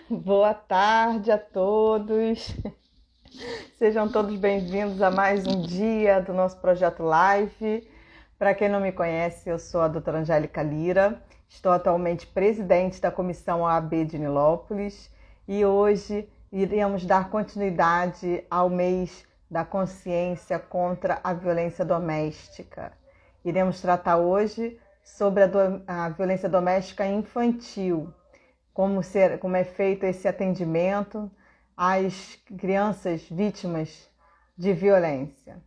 Boa tarde a todos. Sejam todos bem-vindos a mais um dia do nosso projeto Live. Para quem não me conhece, eu sou a doutora Angélica Lira, estou atualmente presidente da Comissão OAB de Nilópolis e hoje iremos dar continuidade ao mês da consciência contra a violência doméstica. Iremos tratar hoje sobre a violência doméstica infantil. Como é feito esse atendimento às crianças vítimas de violência.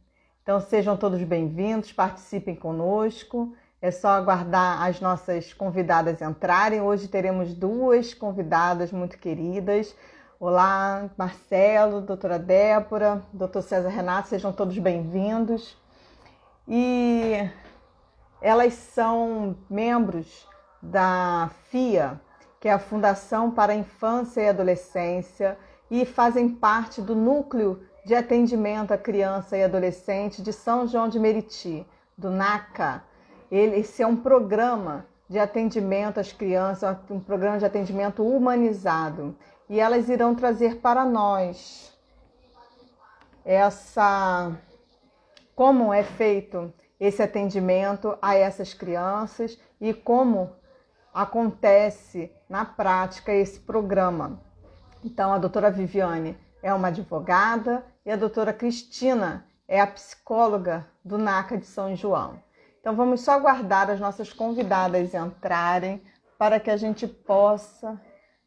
Então sejam todos bem-vindos, participem conosco, é só aguardar as nossas convidadas entrarem. Hoje teremos duas convidadas muito queridas. Olá, Marcelo, doutora Débora, doutor César Renato, sejam todos bem-vindos. E elas são membros da FIA, que é a Fundação para a Infância e Adolescência, e fazem parte do Núcleo de Atendimento à Criança e Adolescente de São João de Meriti, do NACA. Esse é um programa de atendimento às crianças, um programa de atendimento humanizado. E elas irão trazer para nós como é feito esse atendimento a essas crianças e como acontece na prática esse programa. Então, a doutora Viviane é uma advogada e a doutora Cristina é a psicóloga do NACA de São João. Então, vamos só aguardar as nossas convidadas entrarem para que a gente possa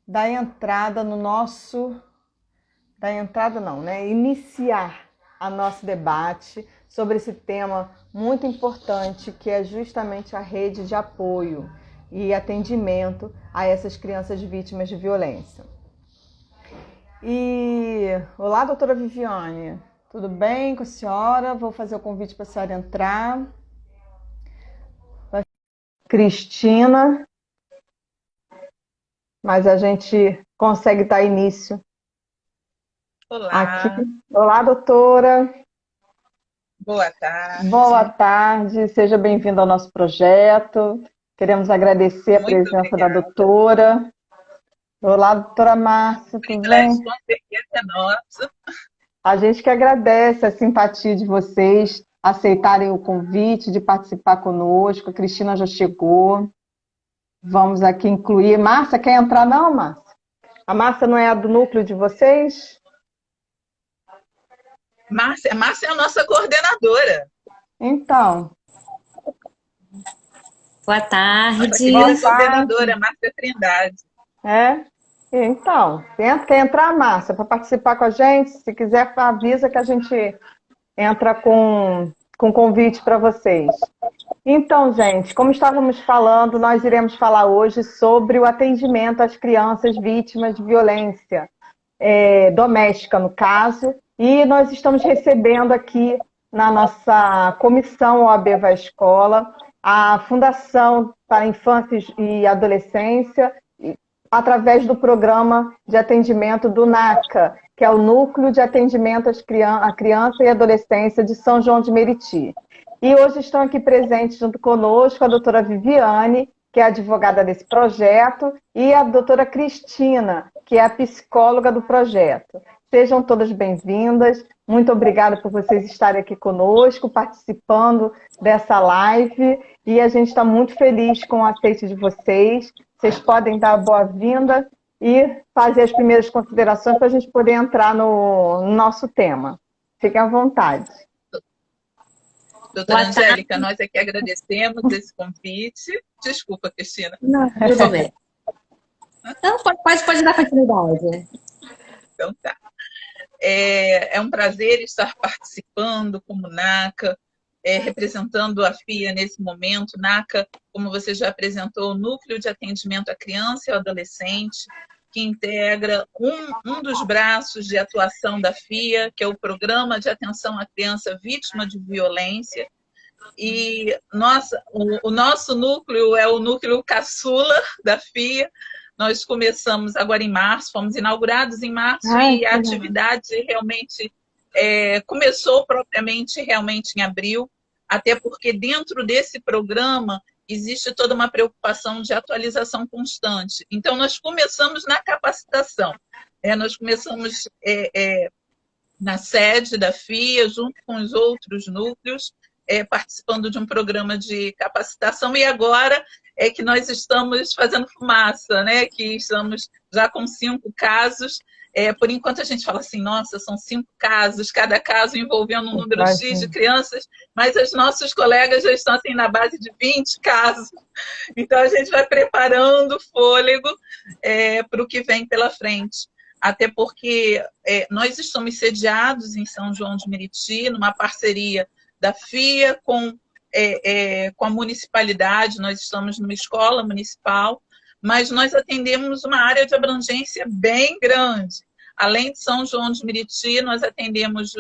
dar entrada no nosso... iniciar o nosso debate sobre esse tema muito importante, que é justamente a rede de apoio e atendimento a essas crianças vítimas de violência. Olá, doutora Viviane, tudo bem com a senhora? Vou fazer o convite para a senhora entrar. Cristina, mas a gente consegue dar início. Olá. Aqui. Olá, doutora. Boa tarde. Boa tarde, seja bem-vinda ao nosso projeto. Queremos agradecer a presença da doutora. Olá, doutora Márcia, tudo bem? Com certeza é nossa. A gente que agradece a simpatia de vocês aceitarem o convite de participar conosco. A Cristina já chegou. Vamos aqui incluir. Márcia, quer entrar não, Márcia? A Márcia não é a do núcleo de vocês? Márcia é a nossa coordenadora. Então. Boa tarde. Nossa coordenadora, Márcia Trindade. Então, quer entrar, Márcia, para participar com a gente? Se quiser, avisa que a gente entra com convite para vocês. Então, gente, como estávamos falando, nós iremos falar hoje sobre o atendimento às crianças vítimas de violência doméstica, no caso, e nós estamos recebendo aqui na nossa comissão OAB Vai Escola a Fundação para a Infância e Adolescência, através do programa de atendimento do NACA, que é o Núcleo de Atendimento à Criança e Adolescência de São João de Meriti. E hoje estão aqui presentes junto conosco a doutora Viviane, que é a advogada desse projeto, e a doutora Cristina, que é a psicóloga do projeto. Sejam todas bem-vindas. Muito obrigada por vocês estarem aqui conosco, participando dessa live. E a gente está muito feliz com o aceite de vocês. Vocês podem dar a boa-vinda e fazer as primeiras considerações para a gente poder entrar no nosso tema. Fiquem à vontade. Doutora Angélica, nós aqui agradecemos esse convite. Desculpa, Cristina. Não, tudo bem. Então, pode dar continuidade. Então tá. É um prazer estar participando como NACA, representando a FIA nesse momento. NACA, como você já apresentou, o Núcleo de Atendimento à Criança e ao Adolescente, que integra um dos braços de atuação da FIA, que é o Programa de Atenção à Criança Vítima de Violência. E o nosso núcleo é o núcleo caçula da FIA. Nós começamos agora em março, fomos inaugurados em março, e a atividade realmente começou propriamente realmente em abril, até porque dentro desse programa existe toda uma preocupação de atualização constante. Então, nós começamos na capacitação. Nós começamos na sede da FIA, junto com os outros núcleos, participando de um programa de capacitação, e agora é que nós estamos fazendo fumaça, né? Que estamos já com 5 casos. Por enquanto a gente fala assim, nossa, são 5 casos, cada caso envolvendo um número X de crianças, mas os nossos colegas já estão assim, na base de 20 casos. Então a gente vai preparando o fôlego para o que vem pela frente. Até porque nós estamos sediados em São João de Meriti, numa parceria da FIA com a municipalidade. Nós estamos numa escola municipal, mas nós atendemos uma área de abrangência bem grande. Além de São João de Meriti, nós atendemos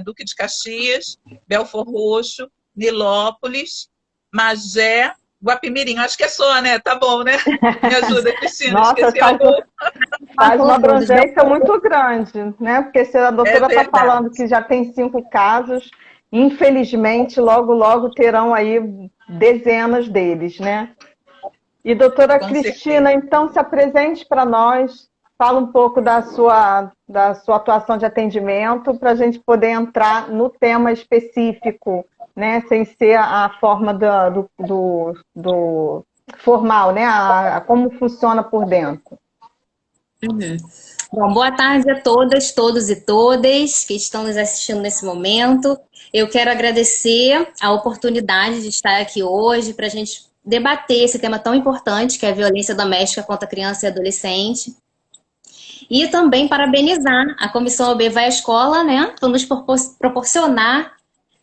Duque de Caxias, Belford Roxo, Nilópolis, Magé, Guapimirim. Acho que é só, né? Tá bom, né? Me ajuda, Cristina. Nossa, esqueci algum. Faz uma abrangência muito grande, né? Porque se a doutora está falando que já tem 5 casos, infelizmente, logo, logo terão aí dezenas deles, né? E doutora Cristina, então, se apresente para nós, fala um pouco da sua atuação de atendimento, para a gente poder entrar no tema específico, né? Sem ser a forma do formal, né? Como funciona por dentro. Uhum. Bom, boa tarde a todas, todos e todas que estão nos assistindo nesse momento. Eu quero agradecer a oportunidade de estar aqui hoje para a gente debater esse tema tão importante, que é a violência doméstica contra criança e adolescente. E também parabenizar a Comissão OB Vai à Escola, né, por nos proporcionar,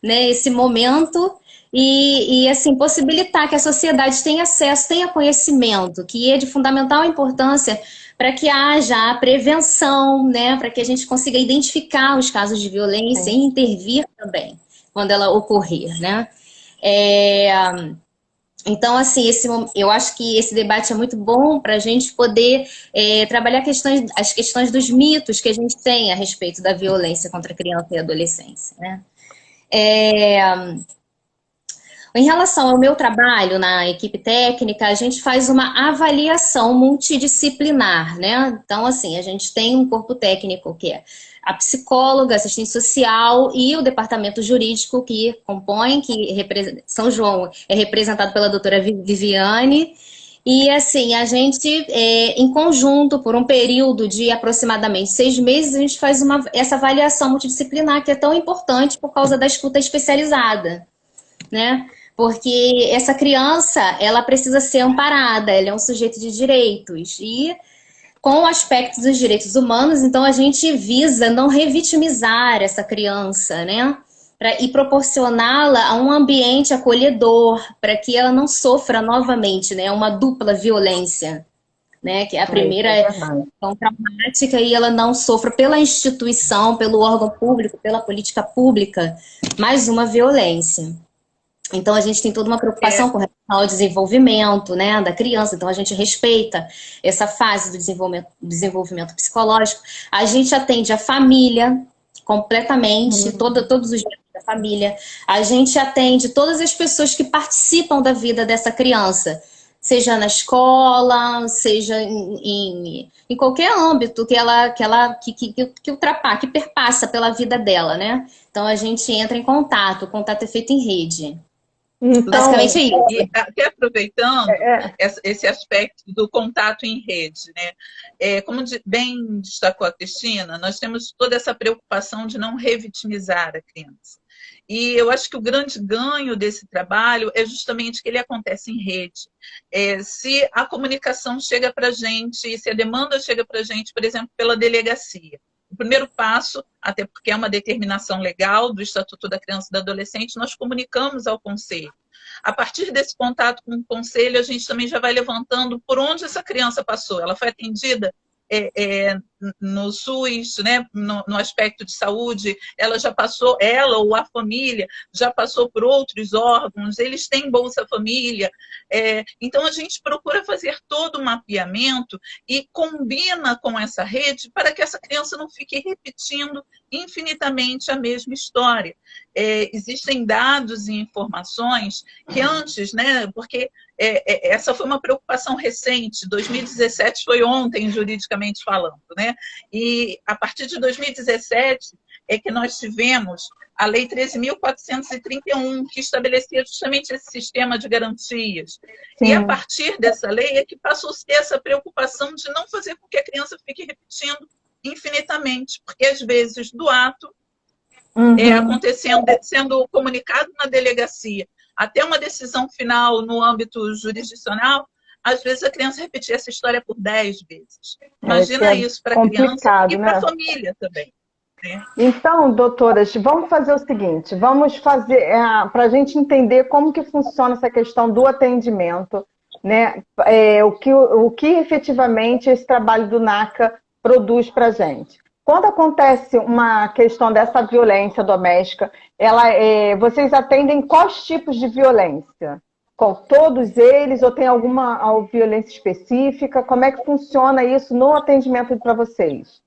né, esse momento e assim, possibilitar que a sociedade tenha acesso, tenha conhecimento, que é de fundamental importância para que haja a prevenção, né, para que a gente consiga identificar os casos de violência e intervir também, quando ela ocorrer, né. Então, assim, eu acho que esse debate é muito bom para a gente poder trabalhar as questões dos mitos que a gente tem a respeito da violência contra a criança e a adolescência, né. Em relação ao meu trabalho na equipe técnica, a gente faz uma avaliação multidisciplinar, né? Então, assim, a gente tem um corpo técnico que é a psicóloga, assistente social e o departamento jurídico que compõe, São João é representado pela doutora Viviane. E, assim, a gente, em conjunto, por um período de aproximadamente 6 meses, a gente faz essa avaliação multidisciplinar que é tão importante por causa da escuta especializada, né? Porque essa criança, ela precisa ser amparada, ela é um sujeito de direitos. E com o aspecto dos direitos humanos, então a gente visa não revitimizar essa criança, né? E proporcioná-la a um ambiente acolhedor, para que ela não sofra novamente, né? Uma dupla violência, né? Que a primeira é tão traumática e ela não sofra pela instituição, pelo órgão público, pela política pública, mais uma violência. Então, a gente tem toda uma preocupação com relação ao desenvolvimento, né, da criança. Então, a gente respeita essa fase do desenvolvimento psicológico. A gente atende a família completamente, todos os membros da família. A gente atende todas as pessoas que participam da vida dessa criança, seja na escola, seja em qualquer âmbito que perpassa pela vida dela, né? Então, a gente entra em contato, o contato é feito em rede. Então, basicamente é isso. E até aproveitando esse aspecto do contato em rede, né? Como bem destacou a Cristina, nós temos toda essa preocupação de não revitimizar a criança. E eu acho que o grande ganho desse trabalho é justamente que ele acontece em rede. Se a comunicação chega para a gente, se a demanda chega para a gente, por exemplo, pela delegacia, o primeiro passo, até porque é uma determinação legal do Estatuto da Criança e do Adolescente, nós comunicamos ao Conselho. A partir desse contato com o Conselho, a gente também já vai levantando por onde essa criança passou. Ela foi atendida no SUS, né, no aspecto de saúde, ela já passou, ela ou a família já passou por outros órgãos, eles têm Bolsa Família. Então, a gente procura fazer todo o mapeamento e combina com essa rede para que essa criança não fique repetindo infinitamente a mesma história. Existem dados e informações que antes, né, porque essa foi uma preocupação recente, 2017 foi ontem, juridicamente falando, né? E a partir de 2017 é que nós tivemos a Lei 13.431, que estabelecia justamente esse sistema de garantias. Sim. E a partir dessa lei é que passou a ter essa preocupação de não fazer com que a criança fique repetindo infinitamente, porque às vezes do ato acontecendo, sendo comunicado na delegacia, até uma decisão final no âmbito jurisdicional, às vezes a criança repetia essa história por 10 vezes. Imagina isso para a criança e para a família também. Então, doutoras, vamos fazer o seguinte, vamos fazer, para a gente entender como que funciona essa questão do atendimento, né? O que efetivamente esse trabalho do NACA produz para a gente. Quando acontece uma questão dessa violência doméstica, vocês atendem quais tipos de violência? Todos eles ou tem alguma violência específica? Como é que funciona isso no atendimento para vocês?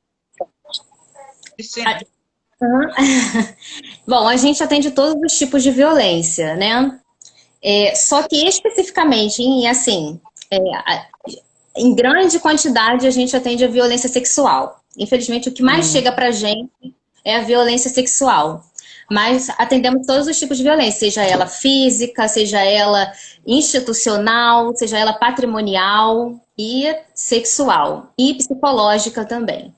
Bom, a gente atende todos os tipos de violência, né? Só que especificamente, em grande quantidade, a gente atende a violência sexual. Infelizmente, o que mais chega pra gente é a violência sexual. Mas atendemos todos os tipos de violência, seja ela física, seja ela institucional, seja ela patrimonial e sexual. E psicológica também.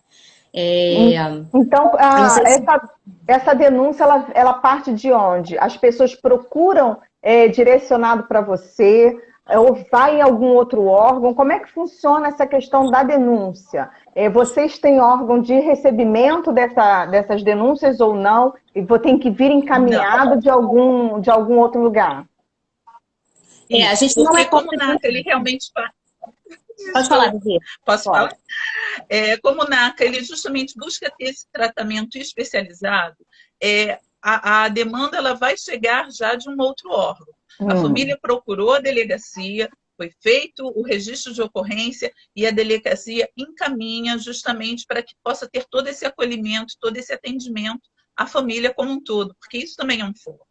Então, essa denúncia, ela parte de onde? As pessoas procuram direcionado para você, ou vai em algum outro órgão? Como é que funciona essa questão da denúncia? Vocês têm órgão de recebimento dessas denúncias ou não? E tem que vir encaminhado de algum outro lugar? A gente não é como o NACA, ele realmente... Pode falar, Vivi. Posso falar? Como o NACA, ele justamente busca ter esse tratamento especializado, a demanda ela vai chegar já de um outro órgão. A família procurou a delegacia, foi feito o registro de ocorrência e a delegacia encaminha justamente para que possa ter todo esse acolhimento, todo esse atendimento à família como um todo, porque isso também é um foco.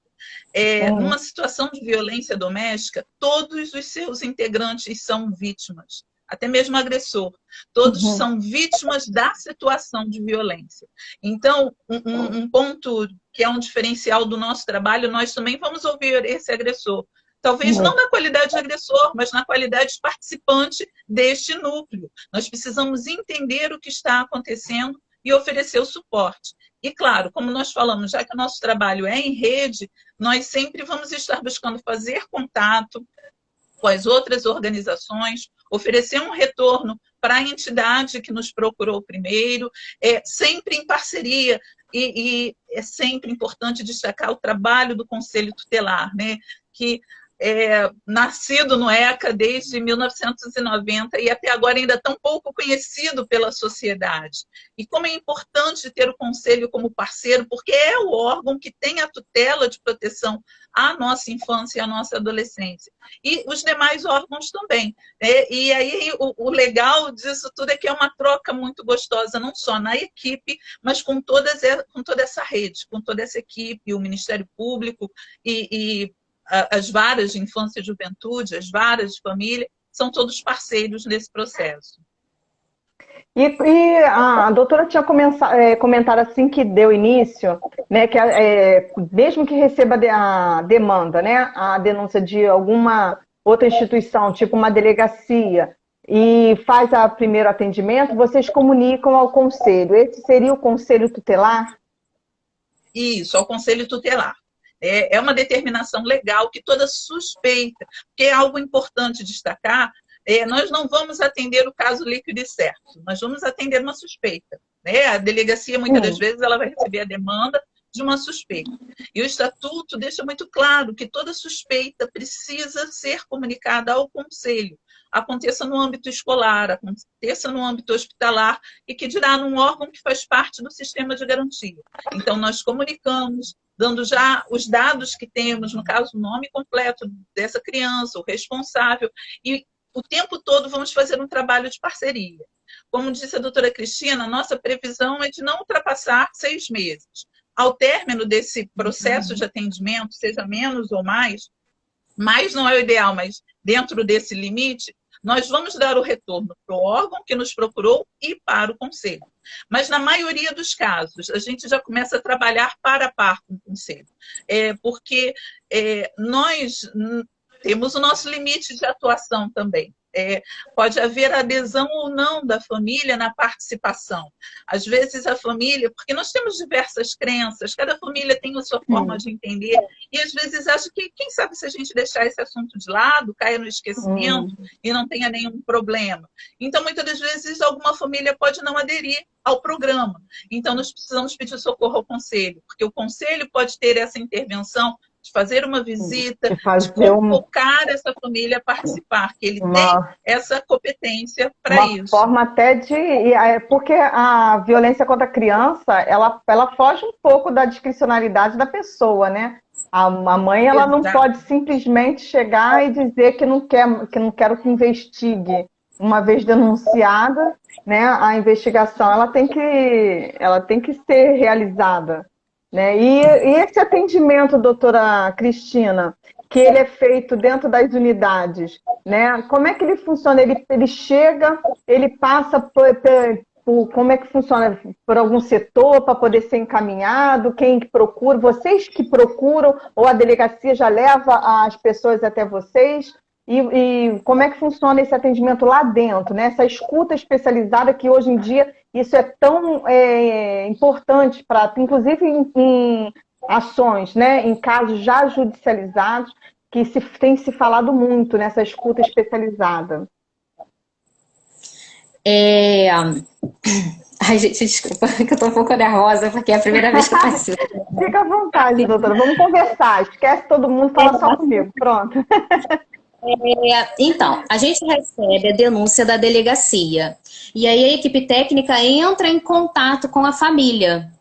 Numa situação de violência doméstica, todos os seus integrantes são vítimas, até mesmo o agressor. Todos são vítimas da situação de violência. Então, um ponto que é um diferencial do nosso trabalho, nós também vamos ouvir esse agressor. Talvez não na qualidade de agressor, mas na qualidade de participante deste núcleo. Nós precisamos entender o que está acontecendo e oferecer o suporte. E, claro, como nós falamos, já que o nosso trabalho é em rede, nós sempre vamos estar buscando fazer contato com as outras organizações, oferecer um retorno para a entidade que nos procurou primeiro, sempre em parceria, e é sempre importante destacar o trabalho do Conselho Tutelar, né? Que nascido no ECA desde 1990 e até agora ainda tão pouco conhecido pela sociedade. E como é importante ter o Conselho como parceiro, porque é o órgão que tem a tutela de proteção à nossa infância e à nossa adolescência. E os demais órgãos também. E aí o legal disso tudo é que é uma troca muito gostosa, não só na equipe, mas com toda essa rede, com toda essa equipe, o Ministério Público e as varas de infância e juventude, as varas de família, são todos parceiros nesse processo. E a doutora tinha comentado assim que deu início, né, que mesmo que receba a demanda, né, a denúncia de alguma outra instituição, tipo uma delegacia, e faz o primeiro atendimento, vocês comunicam ao conselho. Esse seria o conselho tutelar? Isso, ao conselho tutelar. É uma determinação legal que toda suspeita, porque é algo importante destacar, nós não vamos atender o caso líquido e certo, nós vamos atender uma suspeita. Né? A delegacia, muitas das vezes, ela vai receber a demanda de uma suspeita. E o Estatuto deixa muito claro que toda suspeita precisa ser comunicada ao Conselho, aconteça no âmbito escolar, aconteça no âmbito hospitalar e que dirá num órgão que faz parte do sistema de garantia. Então, nós comunicamos, dando já os dados que temos, no caso, o nome completo dessa criança, o responsável, e o tempo todo vamos fazer um trabalho de parceria. Como disse a doutora Cristina, nossa previsão é de não ultrapassar 6 meses. Ao término desse processo de atendimento, seja menos ou mais não é o ideal, mas dentro desse limite, nós vamos dar o retorno para o órgão que nos procurou e para o conselho. Mas, na maioria dos casos, a gente já começa a trabalhar para a par com o conselho. Porque nós temos o nosso limite de atuação também. Pode haver adesão ou não da família na participação. Às vezes a família, porque nós temos diversas crenças, cada família tem a sua forma de entender, e às vezes acha que, quem sabe se a gente deixar esse assunto de lado, caia no esquecimento e não tenha nenhum problema. Então, muitas das vezes, alguma família pode não aderir ao programa. Então, nós precisamos pedir socorro ao conselho, porque o conselho pode ter essa intervenção de fazer uma visita, de convocar essa família a participar, que ele tem essa competência para isso. Uma forma até de... Porque a violência contra a criança, ela foge um pouco da discricionalidade da pessoa, né? A mãe, ela não pode simplesmente chegar e dizer que não quero que investigue. Uma vez denunciada, né, a investigação ela tem que ser realizada. Né? E esse atendimento, doutora Cristina, que ele é feito dentro das unidades, né? Como é que ele funciona? Ele chega, ele passa como é que funciona? Por algum setor para poder ser encaminhado? Quem que procura? Vocês que procuram ou a delegacia já leva as pessoas até vocês? E como é que funciona esse atendimento lá dentro, né? Essa escuta especializada que hoje em dia isso é tão importante, inclusive em ações, né? Em casos já judicializados, que tem se falado muito nessa escuta especializada. Ai, gente, desculpa, que eu tô um pouco nervosa, porque é a primeira vez que eu participo. Fica à vontade, doutora. Vamos conversar. Esquece todo mundo, fala só comigo. Pronto. Então, a gente recebe a denúncia da delegacia e aí a equipe técnica entra em contato com a família.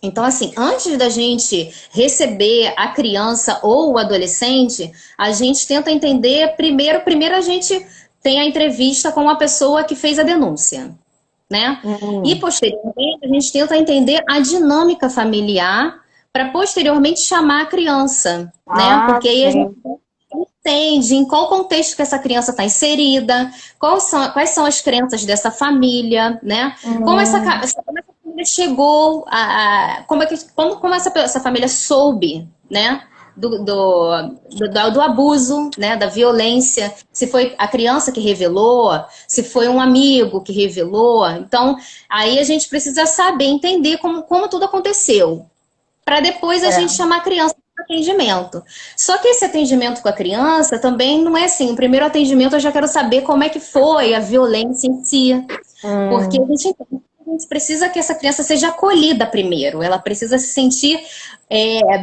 Então, assim, antes da gente receber a criança ou o adolescente, a gente tenta entender, primeiro a gente tem a entrevista com a pessoa que fez a denúncia, né? E posteriormente a gente tenta entender a dinâmica familiar para posteriormente chamar a criança, né? Porque aí a gente entende em qual contexto que essa criança está inserida, quais são as crenças dessa família, né? Como essa família chegou, como essa família soube, né? Do abuso, né? Da violência, se foi a criança que revelou, se foi um amigo que revelou. Então, aí a gente precisa saber, entender como tudo aconteceu, para depois a gente chamar a criança atendimento. Só que esse atendimento com a criança também não é assim, o primeiro atendimento eu já quero saber como é que foi a violência em si, porque a gente precisa que essa criança seja acolhida primeiro, ela precisa se sentir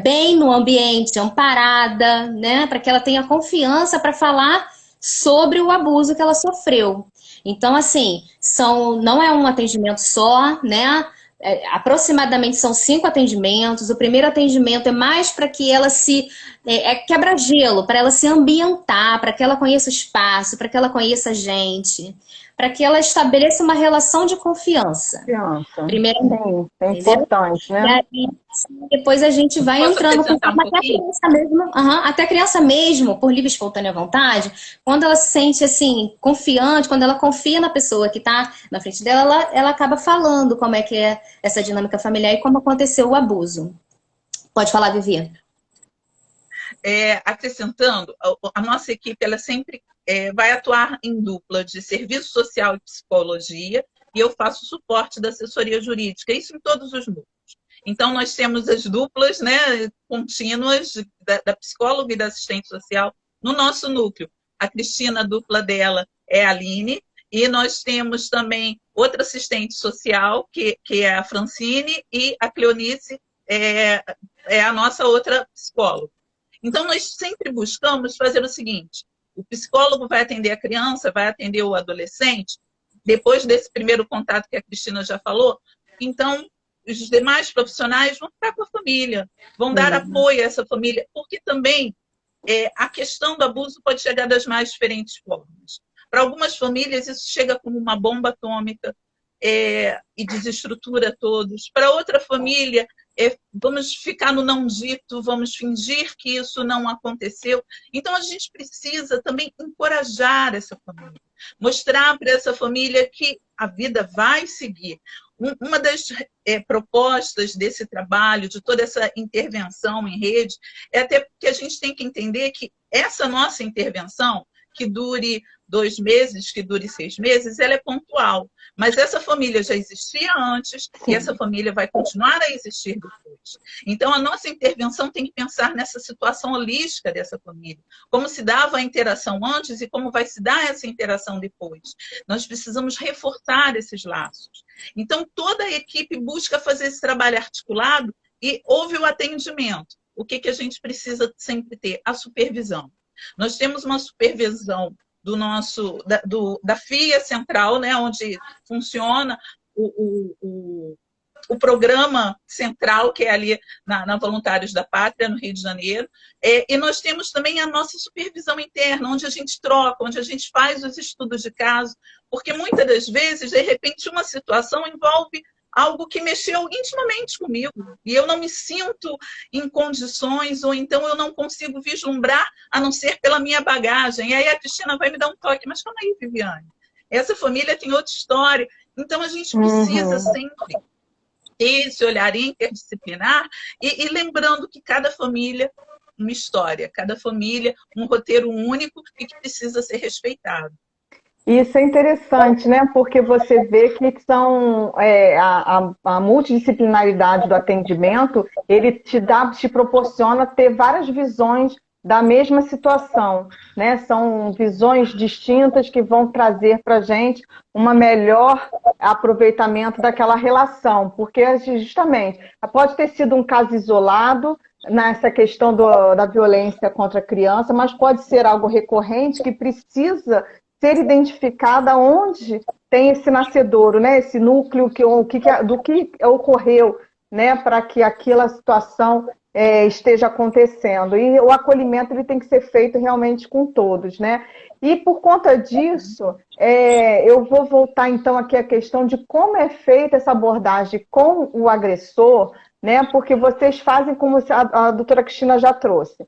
bem no ambiente, amparada, né, para que ela tenha confiança para falar sobre o abuso que ela sofreu. Então, assim, não é um atendimento só, né? Aproximadamente são 5 atendimentos. O primeiro atendimento é mais para que ela quebra-gelo, para ela se ambientar, para que ela conheça o espaço, para que ela conheça a gente, para que ela estabeleça uma relação de confiança. Primeiro, é importante, né? E aí, depois a gente vai entrando com até a criança mesmo, por livre e espontânea vontade, quando ela se sente assim, confiante, quando ela confia na pessoa que está na frente dela, ela acaba falando como é que é essa dinâmica familiar e como aconteceu o abuso. Pode falar, Vivi. Acrescentando, a nossa equipe ela sempre vai atuar em dupla de serviço social e psicologia, e eu faço suporte da assessoria jurídica, isso em todos os núcleos. Então, nós temos as duplas, né, contínuas da psicóloga e da assistente social no nosso núcleo. A Cristina, a dupla dela é a Aline, e nós temos também outra assistente social, que é a Francine, e a Cleonice é a nossa outra psicóloga. Então, nós sempre buscamos fazer o seguinte: o psicólogo vai atender a criança, vai atender o adolescente, depois desse primeiro contato que a Cristina já falou, então os demais profissionais vão ficar com a família, vão dar apoio a essa família, porque também a questão do abuso pode chegar das mais diferentes formas. Para algumas famílias isso chega como uma bomba atômica e desestrutura todos. Para outra família vamos ficar no não dito, vamos fingir que isso não aconteceu. Então, a gente precisa também encorajar essa família, mostrar para essa família que a vida vai seguir. Uma das propostas desse trabalho, de toda essa intervenção em rede, é até porque a gente tem que entender que essa nossa intervenção, que dure 2 meses, que dure 6 meses, ela é pontual. Mas essa família já existia antes e essa família vai continuar a existir depois. Então, a nossa intervenção tem que pensar nessa situação holística dessa família. Como se dava a interação antes e como vai se dar essa interação depois. Nós precisamos reforçar esses laços. Então, toda a equipe busca fazer esse trabalho articulado e houve o atendimento. O que a gente precisa sempre ter? A supervisão. Nós temos uma supervisão da FIA Central, né, onde funciona o programa central, que é ali na Voluntários da Pátria, no Rio de Janeiro. E nós temos também a nossa supervisão interna, onde a gente troca, onde a gente faz os estudos de caso, porque muitas das vezes, de repente, uma situação envolve algo que mexeu intimamente comigo, e eu não me sinto em condições, ou então eu não consigo vislumbrar, a não ser pela minha bagagem. E aí a Cristina vai me dar um toque, mas calma aí, Viviane, essa família tem outra história. Então a gente precisa sempre ter esse olhar interdisciplinar, e lembrando que cada família, uma história, cada família, um roteiro único e que precisa ser respeitado. Isso é interessante, né? Porque você vê que a multidisciplinaridade do atendimento, ele te proporciona ter várias visões da mesma situação, né? São visões distintas que vão trazer para a gente um melhor aproveitamento daquela relação, porque justamente pode ter sido um caso isolado nessa questão da violência contra a criança, mas pode ser algo recorrente que precisa ser identificada onde tem esse nascedouro, né? Esse núcleo do que ocorreu, né? Para que aquela situação esteja acontecendo. E o acolhimento ele tem que ser feito realmente com todos, né? E por conta disso, eu vou voltar então aqui à questão de como é feita essa abordagem com o agressor, né? Porque vocês fazem como a doutora Cristina já trouxe.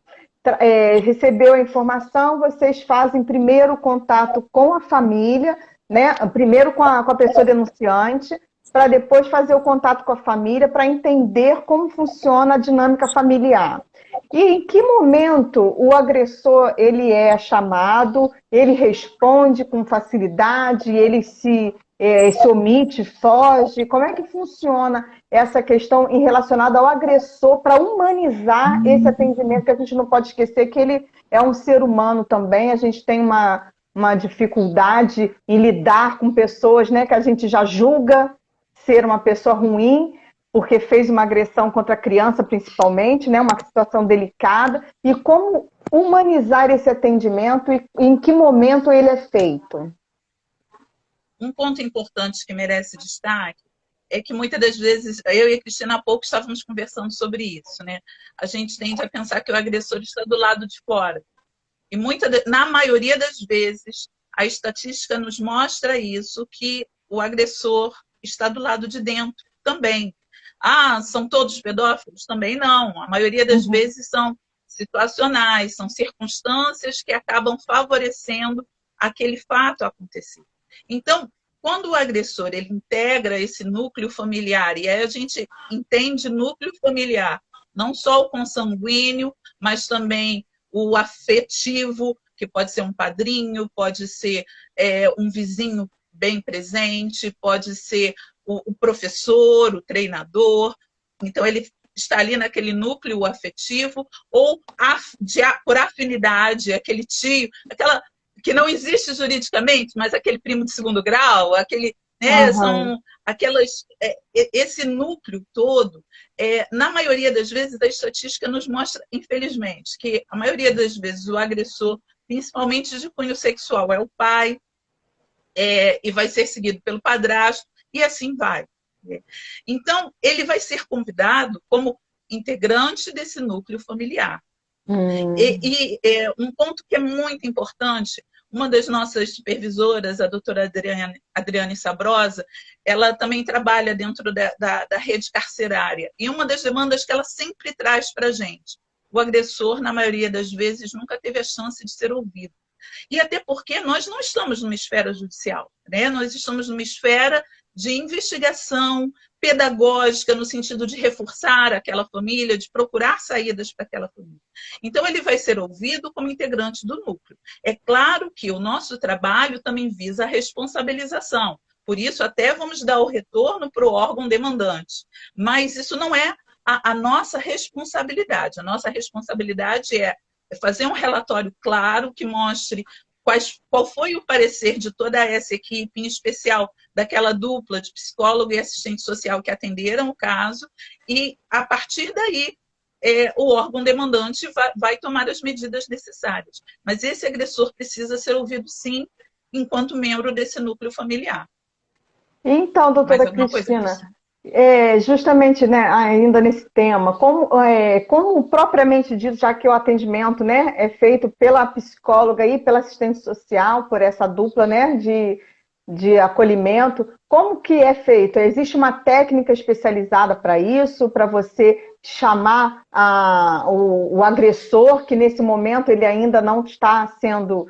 Recebeu a informação, vocês fazem primeiro contato com a família, né? Primeiro com a pessoa denunciante, para depois fazer o contato com a família, para entender como funciona a dinâmica familiar. E em que momento o agressor ele é chamado, ele responde com facilidade, ele se omite, foge? Como é que funciona essa questão em relacionada ao agressor para humanizar esse atendimento, que a gente não pode esquecer que ele é um ser humano também, a gente tem uma dificuldade em lidar com pessoas, né, que a gente já julga ser uma pessoa ruim, porque fez uma agressão contra a criança, principalmente, né, uma situação delicada, e como humanizar esse atendimento e em que momento ele é feito? Um ponto importante que merece destaque é que muitas das vezes, eu e a Cristina há pouco estávamos conversando sobre isso, né? A gente tende a pensar que o agressor está do lado de fora. E na maioria das vezes, a estatística nos mostra isso, que o agressor está do lado de dentro também. Ah, são todos pedófilos? Também não. A maioria das vezes são situacionais, são circunstâncias que acabam favorecendo aquele fato acontecer. Então, quando o agressor ele integra esse núcleo familiar, e aí a gente entende núcleo familiar, não só o consanguíneo, mas também o afetivo, que pode ser um padrinho, pode ser um vizinho bem presente, pode ser o professor, o treinador. Então, ele está ali naquele núcleo afetivo, ou por afinidade, aquele tio, aquela que não existe juridicamente, mas aquele primo de segundo grau, aquele, né, são aquelas, esse núcleo todo, na maioria das vezes a estatística nos mostra, infelizmente, que a maioria das vezes o agressor, principalmente de cunho sexual, é o pai, e vai ser seguido pelo padrasto, e assim vai. Então, ele vai ser convidado como integrante desse núcleo familiar. E um ponto que é muito importante, Uma das nossas supervisoras, a doutora Adriane Sabrosa, ela também trabalha dentro da rede carcerária. E uma das demandas que ela sempre traz para a gente, o agressor, na maioria das vezes, nunca teve a chance de ser ouvido. E até porque nós não estamos numa esfera judicial, né? Nós estamos numa esfera de investigação pedagógica, no sentido de reforçar aquela família, de procurar saídas para aquela família. Então, ele vai ser ouvido como integrante do núcleo. É claro que o nosso trabalho também visa a responsabilização. Por isso, até vamos dar o retorno para o órgão demandante. Mas isso não é a nossa responsabilidade. A nossa responsabilidade é fazer um relatório claro que mostre qual foi o parecer de toda essa equipe, em especial daquela dupla de psicólogo e assistente social que atenderam o caso, e, a partir daí, o órgão demandante vai tomar as medidas necessárias. Mas esse agressor precisa ser ouvido, sim, enquanto membro desse núcleo familiar. Então, Mais doutora alguma coisa, Cristina, Cristina? justamente, né, ainda nesse tema, como propriamente dito, já que o atendimento, né, é feito pela psicóloga e pela assistente social, por essa dupla, né, de acolhimento, como que é feito? Existe uma técnica especializada para isso, para você chamar o agressor, que nesse momento ele ainda não está sendo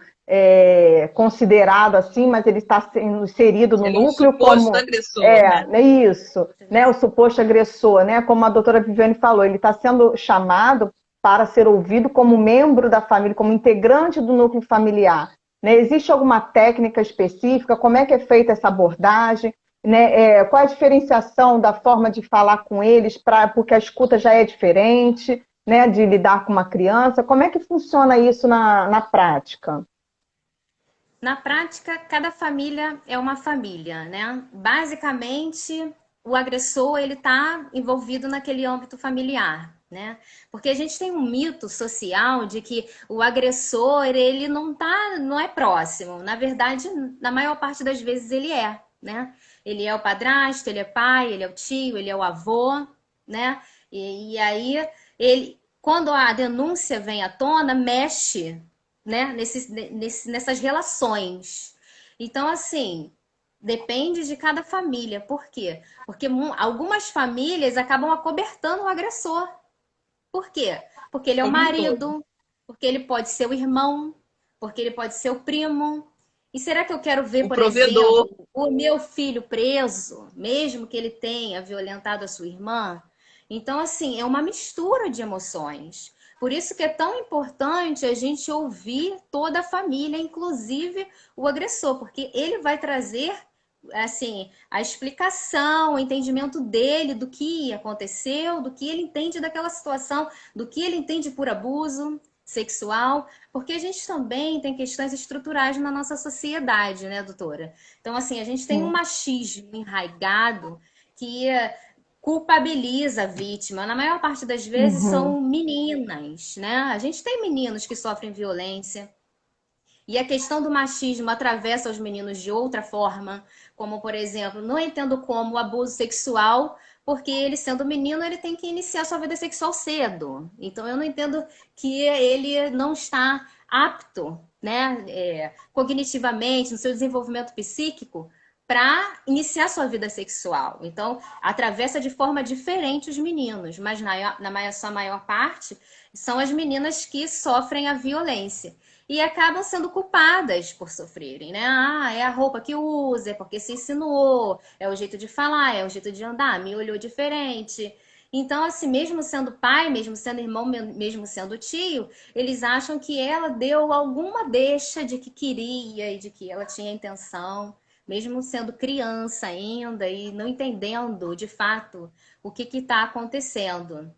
considerado assim, mas ele está sendo inserido no Ele é um núcleo suposto como agressor, né? é isso, né? O suposto agressor, né? Como a doutora Viviane falou, ele está sendo chamado para ser ouvido como membro da família, como integrante do núcleo familiar. Né? Existe alguma técnica específica? Como é que é feita essa abordagem? Né? Qual a diferenciação da forma de falar com eles, porque a escuta já é diferente, né? De lidar com uma criança? Como é que funciona isso na prática? Na prática, cada família é uma família, né? Basicamente, o agressor ele está envolvido naquele âmbito familiar, né? Porque a gente tem um mito social de que o agressor ele não é próximo. Na verdade, na maior parte das vezes ele é, né? Ele é o padrasto, ele é pai, ele é o tio, ele é o avô, né? E aí quando a denúncia vem à tona, mexe, né, nessas relações. Então, assim, depende de cada família. Por quê? Porque algumas famílias acabam acobertando o agressor. Por quê? Porque ele é o Como um todo. marido, porque ele pode ser o irmão, porque ele pode ser o primo. E será que eu quero ver, O por provedor. exemplo, o meu filho preso, mesmo que ele tenha violentado a sua irmã? Então, assim, é uma mistura de emoções. Por isso que é tão importante a gente ouvir toda a família, inclusive o agressor, porque ele vai trazer assim a explicação, o entendimento dele do que aconteceu, do que ele entende daquela situação, do que ele entende por abuso sexual, porque a gente também tem questões estruturais na nossa sociedade, né, doutora? Então, assim, a gente tem um machismo enraigado que culpabiliza a vítima. Na maior parte das vezes Uhum. são meninas, né? A gente tem meninos que sofrem violência. E a questão do machismo atravessa os meninos de outra forma, como, por exemplo, não entendo como o abuso sexual, porque ele sendo menino, ele tem que iniciar sua vida sexual cedo. Então, eu não entendo que ele não está apto, né, cognitivamente, no seu desenvolvimento psíquico, para iniciar sua vida sexual. Então, atravessa de forma diferente os meninos, mas sua maior parte são as meninas que sofrem a violência e acabam sendo culpadas por sofrerem, né? Ah, é a roupa que usa, é porque se insinuou, é o jeito de falar, é o jeito de andar, me olhou diferente. Então, assim, mesmo sendo pai, mesmo sendo irmão, mesmo sendo tio, eles acham que ela deu alguma deixa de que queria e de que ela tinha intenção, mesmo sendo criança ainda e não entendendo de fato o que está acontecendo.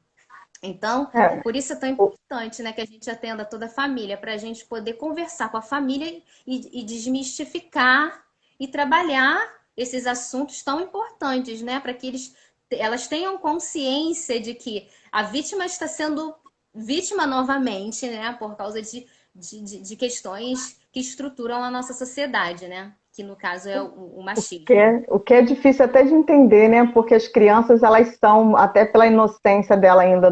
Então, É, por isso é tão o- importante, né, que a gente atenda toda a família, para a gente poder conversar com a família e desmistificar e trabalhar esses assuntos tão importantes, né, para que elas tenham consciência de que a vítima está sendo vítima novamente, né, por causa de questões que estruturam a nossa sociedade, né, que no caso é o machismo. o que é difícil até de entender, né? Porque as crianças, elas são, até pela inocência dela ainda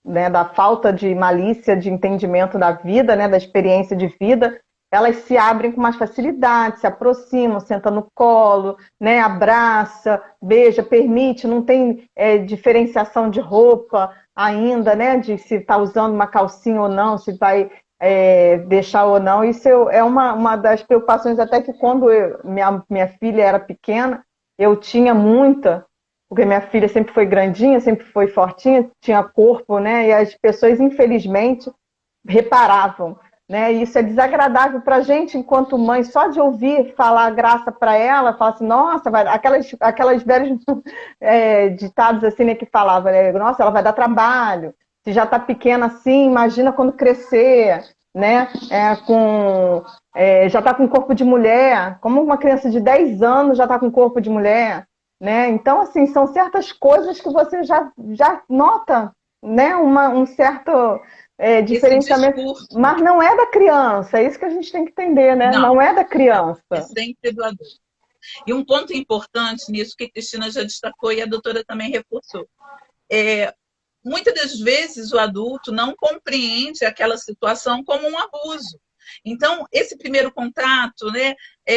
né, da falta de malícia, de entendimento da vida, né? Da experiência de vida, elas se abrem com mais facilidade, se aproximam, sentam no colo, né, abraça, beija, permite, não tem diferenciação de roupa ainda, né, de se está usando uma calcinha ou não, se vai deixar ou não. Isso é uma das preocupações, até que quando minha filha era pequena, eu tinha muita, porque minha filha sempre foi grandinha, sempre foi fortinha, tinha corpo, né? E as pessoas, infelizmente, reparavam, né? E isso é desagradável para a gente, enquanto mãe, só de ouvir falar graça para ela, falar assim, nossa, aquelas velhas ditados assim, né, que falavam, né? Nossa, ela vai dar trabalho, se já está pequena assim, imagina quando crescer, né? Já está com corpo de mulher, como uma criança de 10 anos já está com corpo de mulher, né? Então, assim, são certas coisas que você já nota, né? Um certo diferenciamento, mas não é da criança, é isso que a gente tem que entender, né? Não é da criança. É sempre do adulto. E um ponto importante nisso que a Cristina já destacou e a doutora também reforçou. Muitas das vezes o adulto não compreende aquela situação como um abuso. Então, esse primeiro contato, né,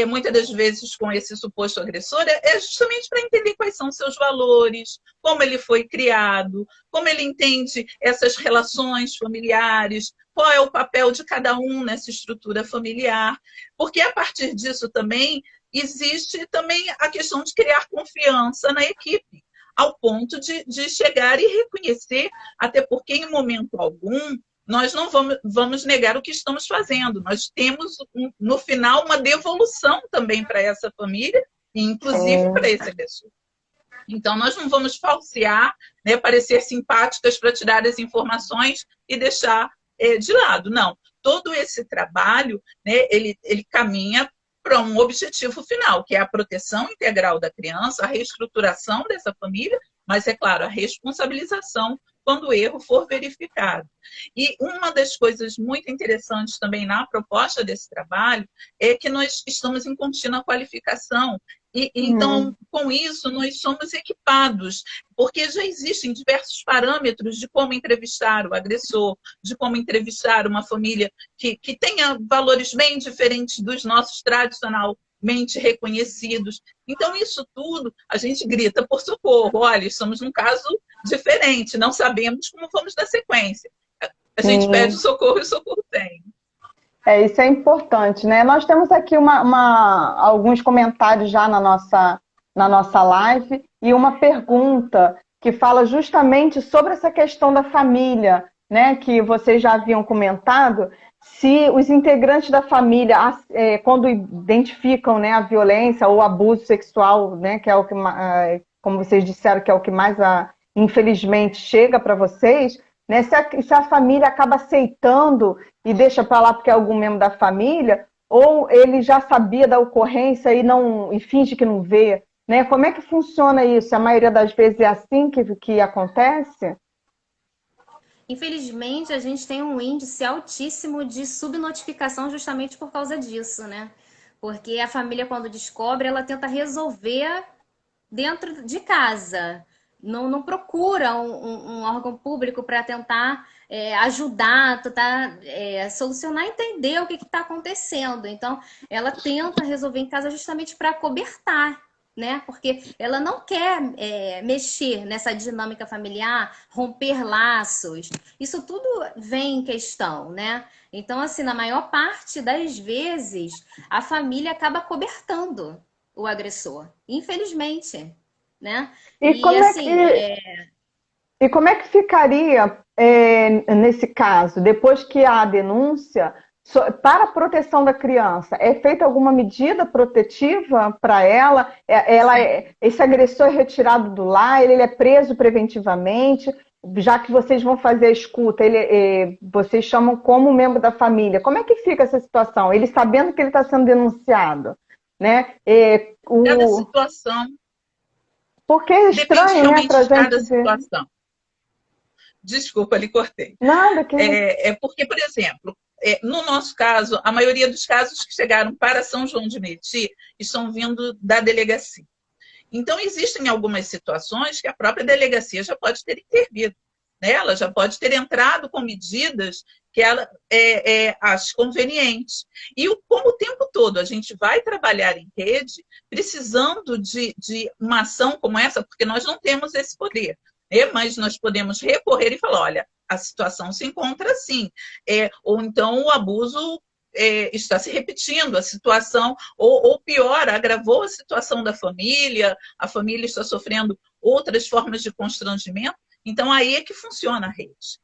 muitas das vezes com esse suposto agressor, é justamente para entender quais são seus valores, como ele foi criado, como ele entende essas relações familiares, qual é o papel de cada um nessa estrutura familiar, porque a partir disso também existe também a questão de criar confiança na equipe, ao ponto de chegar e reconhecer, até porque em momento algum nós não vamos negar o que estamos fazendo. Nós temos, no final, uma devolução também para essa família, e inclusive para esse agressor. Então, nós não vamos falsear, né, parecer simpáticas para tirar as informações e deixar de lado. Não. Todo esse trabalho, né, ele caminha para um objetivo final, que é a proteção integral da criança, a reestruturação dessa família, mas, é claro, a responsabilização quando o erro for verificado. E uma das coisas muito interessantes também na proposta desse trabalho é que nós estamos em contínua qualificação. Então, com isso, nós somos equipados, porque já existem diversos parâmetros de como entrevistar o agressor, de como entrevistar uma família que tenha valores bem diferentes dos nossos tradicionalmente reconhecidos. Então, isso tudo, a gente grita por socorro. Olha, estamos num caso diferente, não sabemos como vamos dar sequência. A gente pede socorro e o socorro tem. Isso é importante, né? Nós temos aqui alguns comentários já na nossa live e uma pergunta que fala justamente sobre essa questão da família, né? Que vocês já haviam comentado, se os integrantes da família, quando identificam, né, a violência ou o abuso sexual, né, que é o que, como vocês disseram, que é o que mais, infelizmente, chega para vocês, né, se a família acaba aceitando e deixa para lá porque é algum membro da família, ou ele já sabia da ocorrência e finge que não vê, né? Como é que funciona isso? A maioria das vezes é assim que acontece? Infelizmente, a gente tem um índice altíssimo de subnotificação justamente por causa disso, né? Porque a família, quando descobre, ela tenta resolver dentro de casa. Não procura um órgão público para tentar ajudar, tentar solucionar, entender o que está acontecendo. Então, ela tenta resolver em casa justamente para acobertar, né? Porque ela não quer mexer nessa dinâmica familiar, romper laços. Isso tudo vem em questão, né? Então, assim, na maior parte das vezes, a família acaba acobertando o agressor, infelizmente, né? E como é que ficaria nesse caso, depois que há a denúncia, para a proteção da criança? É feita alguma medida protetiva para ela? Esse agressor é retirado do lar, ele é preso preventivamente? Já que vocês vão fazer a escuta, vocês chamam como membro da família. Como é que fica essa situação? Ele sabendo que ele está sendo denunciado, né? Cada situação... Porque é estranho, né, pra gente ver. Situação. Desculpa, lhe cortei. Nada, porque, por exemplo, no nosso caso, a maioria dos casos que chegaram para São João de Meriti estão vindo da delegacia. Então, existem algumas situações que a própria delegacia já pode ter intervido. né? Ela já pode ter entrado com medidas que ela acha conveniente. E como o tempo todo a gente vai trabalhar em rede, precisando de uma ação como essa, porque nós não temos esse poder, né? Mas nós podemos recorrer e falar, olha, a situação se encontra assim. Ou então o abuso está se repetindo, a situação, ou pior, agravou a situação da família, a família está sofrendo outras formas de constrangimento. Então, aí é que funciona a rede.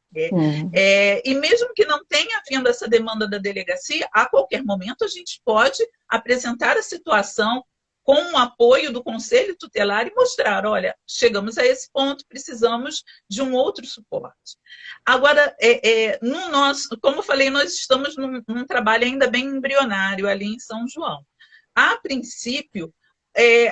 E mesmo que não tenha vindo essa demanda da delegacia, a qualquer momento a gente pode apresentar a situação com o apoio do Conselho Tutelar e mostrar, olha, chegamos a esse ponto, precisamos de um outro suporte. Agora, no nosso, como eu falei, nós estamos num trabalho ainda bem embrionário ali em São João. A princípio,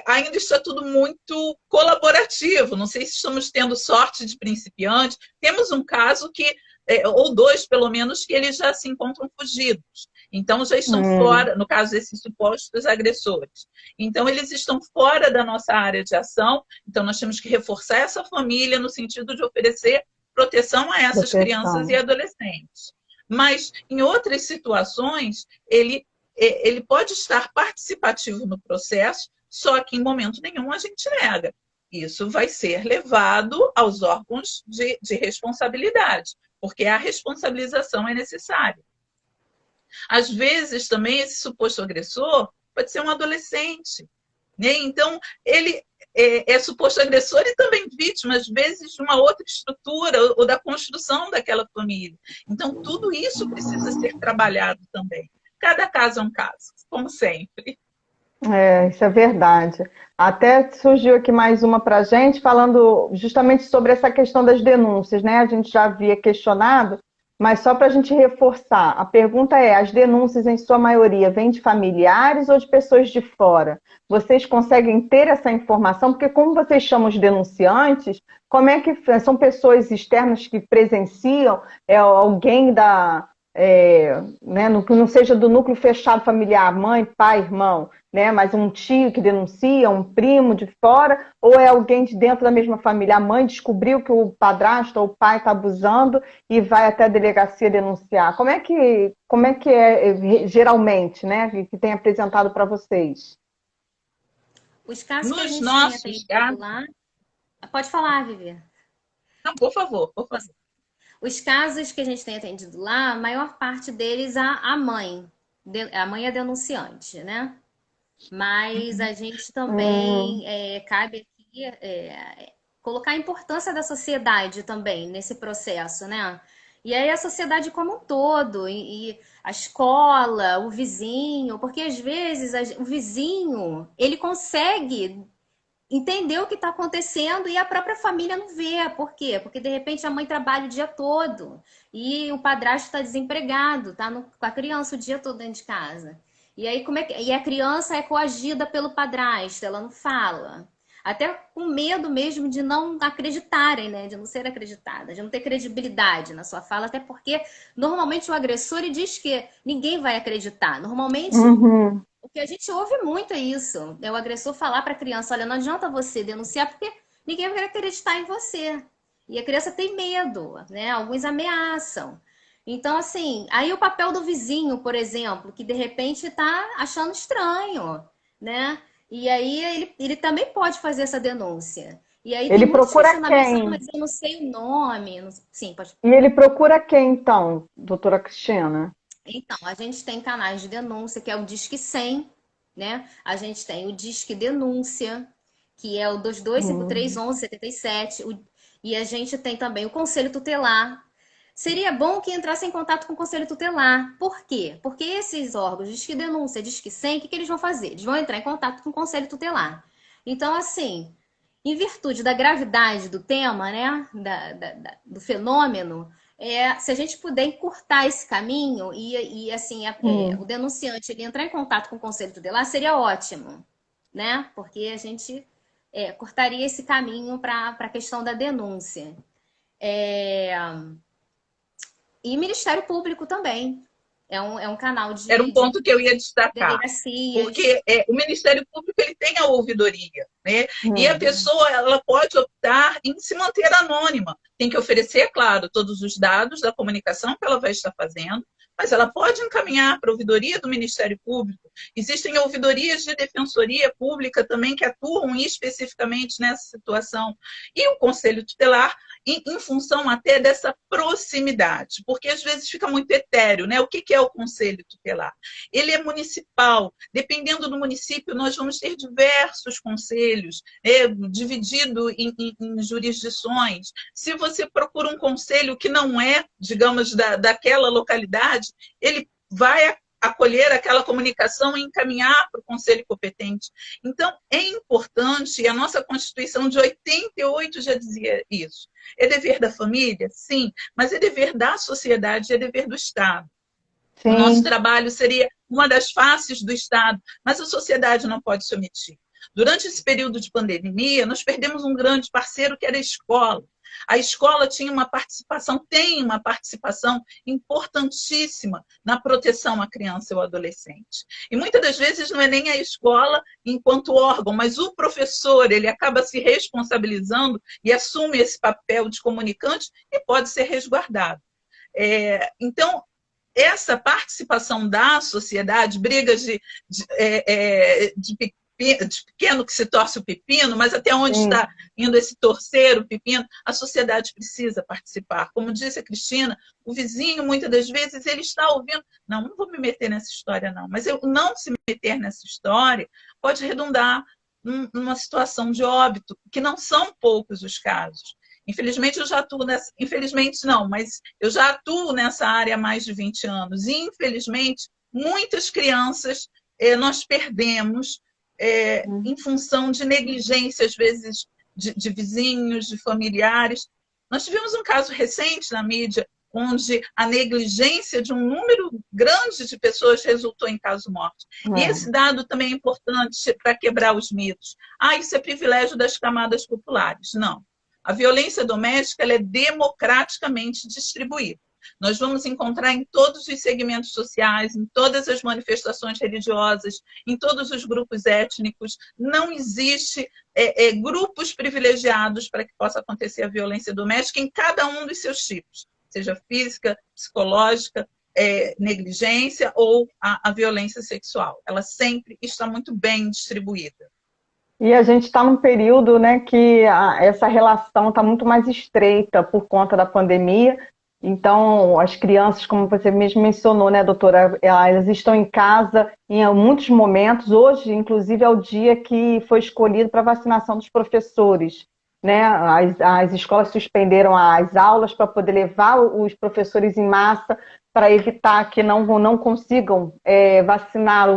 ainda está tudo muito colaborativo. Não sei se estamos tendo sorte de principiante. Temos um caso que, ou dois pelo menos, que eles já se encontram fugidos. Então, já estão fora, no caso desses supostos agressores. Então, eles estão fora da nossa área de ação. Então, nós temos que reforçar essa família no sentido de oferecer proteção a essas crianças e adolescentes. Mas, em outras situações, ele pode estar participativo no processo, só que em momento nenhum a gente nega. Isso vai ser levado aos órgãos de responsabilidade, porque a responsabilização é necessária. Às vezes, também, esse suposto agressor pode ser um adolescente, né? Então, ele é suposto agressor e também vítima, às vezes, de uma outra estrutura ou da construção daquela família. Então, tudo isso precisa ser trabalhado também. Cada caso é um caso, como sempre. Isso é verdade. Até surgiu aqui mais uma para a gente, falando justamente sobre essa questão das denúncias, né? A gente já havia questionado, mas só para a gente reforçar, a pergunta é, as denúncias, em sua maioria, vêm de familiares ou de pessoas de fora? Vocês conseguem ter essa informação? Porque como vocês chamam os denunciantes, como é que são pessoas externas que presenciam? É alguém né, que não seja do núcleo fechado familiar, mãe, pai, irmão, né, mas um tio que denuncia, um primo de fora, ou é alguém de dentro da mesma família? A mãe descobriu que o padrasto ou o pai está abusando e vai até a delegacia denunciar. Como é que geralmente, né, que tem apresentado para vocês? Os casos que a gente tem atendido lá... Pode falar, Vivi. Não, por favor, por favor. Os casos que a gente tem atendido lá, a maior parte deles, a mãe. A mãe é denunciante, né? Mas a gente também cabe aqui colocar a importância da sociedade também nesse processo, né? E aí a sociedade como um todo, e a escola, o vizinho, porque às vezes o vizinho, ele consegue entender o que está acontecendo e a própria família não vê. Por quê? Porque de repente a mãe trabalha o dia todo e o padrasto está desempregado, está com a criança o dia todo dentro de casa. E aí e a criança é coagida pelo padrasto, ela não fala. Até com medo mesmo de não acreditarem, né? De não ser acreditada, de não ter credibilidade na sua fala, até porque normalmente o agressor ele diz que ninguém vai acreditar. Normalmente o que a gente ouve muito é isso. É o agressor falar para a criança, olha, não adianta você denunciar porque ninguém vai acreditar em você. E a criança tem medo, né? Alguns ameaçam. Então, assim, aí o papel do vizinho, por exemplo, que de repente está achando estranho, né? E aí ele também pode fazer essa denúncia. E aí ele tem muitos procura questionamentos, quem? mas eu não sei o nome. Sim, pode. E ele procura quem, então, doutora Cristina? Então, a gente tem canais de denúncia, que é o Disque 100, né? A gente tem o Disque Denúncia, que é o 22531177, e a gente tem também o Conselho Tutelar. Seria bom que entrasse em contato com o Conselho Tutelar. Por quê? Porque esses órgãos, Disque Denúncia, Disque 100, o que eles vão fazer? Eles vão entrar em contato com o Conselho Tutelar. Então, assim, em virtude da gravidade do tema, né? Do fenômeno, se a gente puder encurtar esse caminho e assim, o denunciante ele entrar em contato com o Conselho Tutelar, seria ótimo, né? Porque a gente cortaria esse caminho para a questão da denúncia. E Ministério Público também. É um canal Era um ponto que eu ia destacar. delegacias. Porque o Ministério Público ele tem a ouvidoria, né? E a Uhum. pessoa ela pode optar em se manter anônima. Tem que oferecer, claro, todos os dados da comunicação que ela vai estar fazendo, mas ela pode encaminhar para a ouvidoria do Ministério Público. Existem ouvidorias de defensoria pública também que atuam especificamente nessa situação. E o Conselho Tutelar, em função até dessa proximidade, porque às vezes fica muito etéreo, né? O que é o Conselho Tutelar? Ele é municipal. Dependendo do município, nós vamos ter diversos conselhos, dividido em jurisdições. Se você procura um conselho que não é, digamos, daquela localidade, ele vai acolher aquela comunicação e encaminhar para o conselho competente. Então, é importante, e a nossa Constituição de 88 já dizia isso. É dever da família? Sim, mas é dever da sociedade, é dever do Estado. Sim. O nosso trabalho seria uma das faces do Estado, mas a sociedade não pode se omitir. Durante esse período de pandemia, nós perdemos um grande parceiro que era a escola. A escola tem uma participação importantíssima na proteção à criança e ao adolescente. E muitas das vezes não é nem a escola enquanto órgão, mas o professor, ele acaba se responsabilizando e assume esse papel de comunicante e pode ser resguardado. Então, essa participação da sociedade, brigas de pequeno que se torce o pepino, mas até onde está indo esse torcer o pepino, a sociedade precisa participar. Como disse a Cristina, o vizinho, muitas das vezes, ele está ouvindo, não vou me meter nessa história, não, mas eu não se meter nessa história pode redundar numa situação de óbito, que não são poucos os casos. Infelizmente, eu já atuo nessa... Infelizmente, não, mas eu já atuo nessa área há mais de 20 anos. E, infelizmente, muitas crianças nós perdemos em função de negligência, às vezes, de vizinhos, de familiares. Nós tivemos um caso recente na mídia, onde a negligência de um número grande de pessoas resultou em caso morte. E esse dado também é importante para quebrar os mitos. Isso é privilégio das camadas populares. Não. A violência doméstica ela é democraticamente distribuída. Nós vamos encontrar em todos os segmentos sociais, em todas as manifestações religiosas, em todos os grupos étnicos. Não existe grupos privilegiados para que possa acontecer a violência doméstica em cada um dos seus tipos, seja física, psicológica, negligência ou a violência sexual. Ela sempre está muito bem distribuída. E a gente está num período, né, que essa relação está muito mais estreita por conta da pandemia. Então, as crianças, como você mesmo mencionou, né, doutora, elas estão em casa em muitos momentos. Hoje, inclusive, é o dia que foi escolhido para a vacinação dos professores, né? As escolas suspenderam as aulas para poder levar os professores em massa para evitar que não consigam vacinar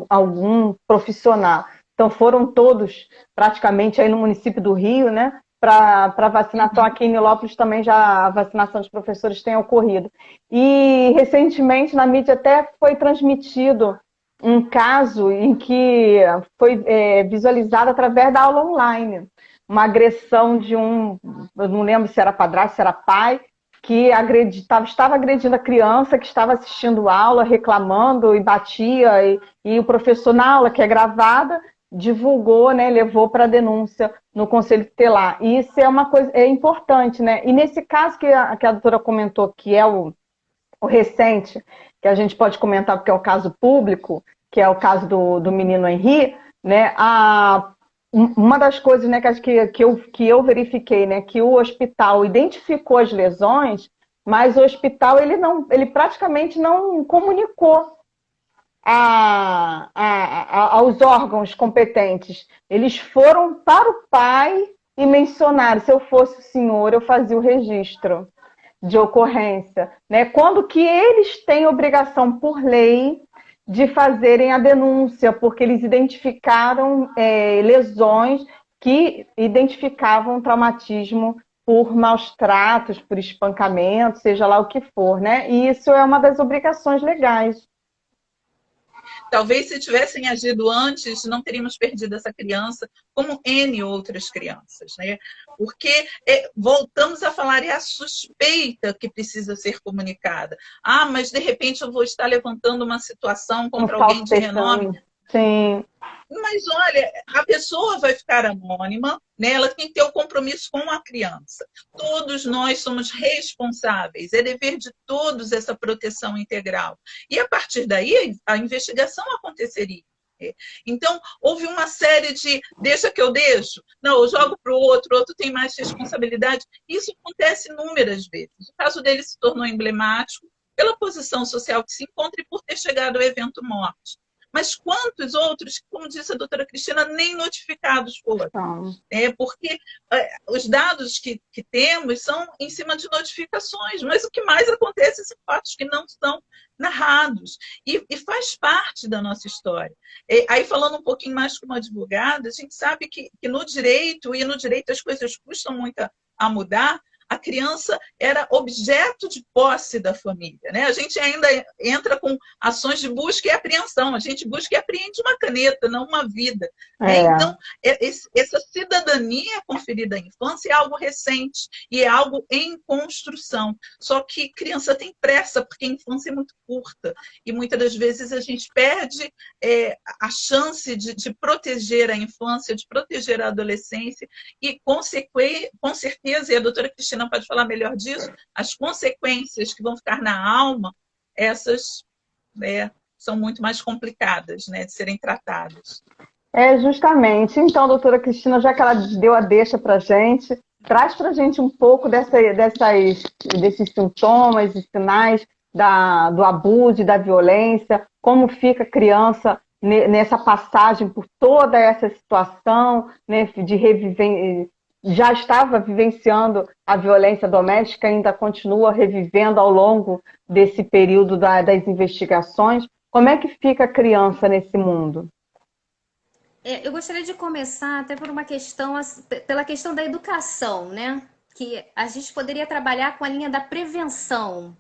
algum profissional. Então, foram todos praticamente aí no município do Rio, né, para vacinação. Aqui em Nilópolis também já a vacinação dos professores tem ocorrido. E, recentemente, na mídia até foi transmitido um caso em que foi visualizado através da aula online. Uma agressão de eu não lembro se era padrasto, se era pai, que estava agredindo a criança que estava assistindo aula, reclamando e batia, e o professor na aula, que é gravada, divulgou, né, levou para a denúncia no Conselho Tutelar. E isso é uma coisa importante, né? E nesse caso que a doutora comentou, que é o recente, que a gente pode comentar porque é o caso público, que é o caso do menino Henri, né? Uma das coisas, né, que eu verifiquei, né, que o hospital identificou as lesões, mas o hospital ele praticamente não comunicou aos órgãos competentes. Eles foram para o pai e mencionaram: se eu fosse o senhor, eu fazia o registro de ocorrência, né? Quando que eles têm obrigação por lei de fazerem a denúncia, porque eles identificaram lesões que identificavam traumatismo por maus tratos, por espancamento, seja lá o que for, né? E isso é uma das obrigações legais. Talvez se tivessem agido antes, não teríamos perdido essa criança, como N outras crianças, né? Porque voltamos a falar, é a suspeita que precisa ser comunicada. Ah, mas de repente eu vou estar levantando uma situação contra alguém de renome. Sim. Mas olha, a pessoa vai ficar anônima, né? Ela tem que ter o compromisso com a criança. Todos nós somos responsáveis, é dever de todos essa proteção integral. E a partir daí, a investigação aconteceria. Então, houve uma série de deixa que eu deixo, não, eu jogo para o outro tem mais responsabilidade. Isso acontece inúmeras vezes. O caso dele se tornou emblemático pela posição social que se encontra e por ter chegado ao evento morte. Mas quantos outros, como disse a doutora Cristina, nem notificados foram? Porque os dados que temos são em cima de notificações, mas o que mais acontece são fatos que não são narrados. E faz parte da nossa história. Aí, falando um pouquinho mais como advogada, a gente sabe que no direito, e no direito as coisas custam muito a mudar, a criança era objeto de posse da família, né? A gente ainda entra com ações de busca e apreensão. A gente busca e apreende uma caneta, não uma vida. Então, essa cidadania conferida à infância é algo recente e é algo em construção. Só que criança tem pressa, porque a infância é muito curta. E muitas das vezes a gente perde a chance de proteger a infância, de proteger a adolescência e, com certeza, e a doutora Cristina pode falar melhor disso, as consequências que vão ficar na alma, essas são muito mais complicadas, né, de serem tratadas. Justamente. Então, doutora Cristina, já que ela deu a deixa para a gente, traz para a gente um pouco desses sintomas e sinais do abuso e da violência, como fica a criança nessa passagem por toda essa situação, né, de reviver. Já estava vivenciando a violência doméstica, ainda continua revivendo ao longo desse período das investigações. Como é que fica a criança nesse mundo? Eu gostaria de começar até pela questão da educação, né? Que a gente poderia trabalhar com a linha da prevenção,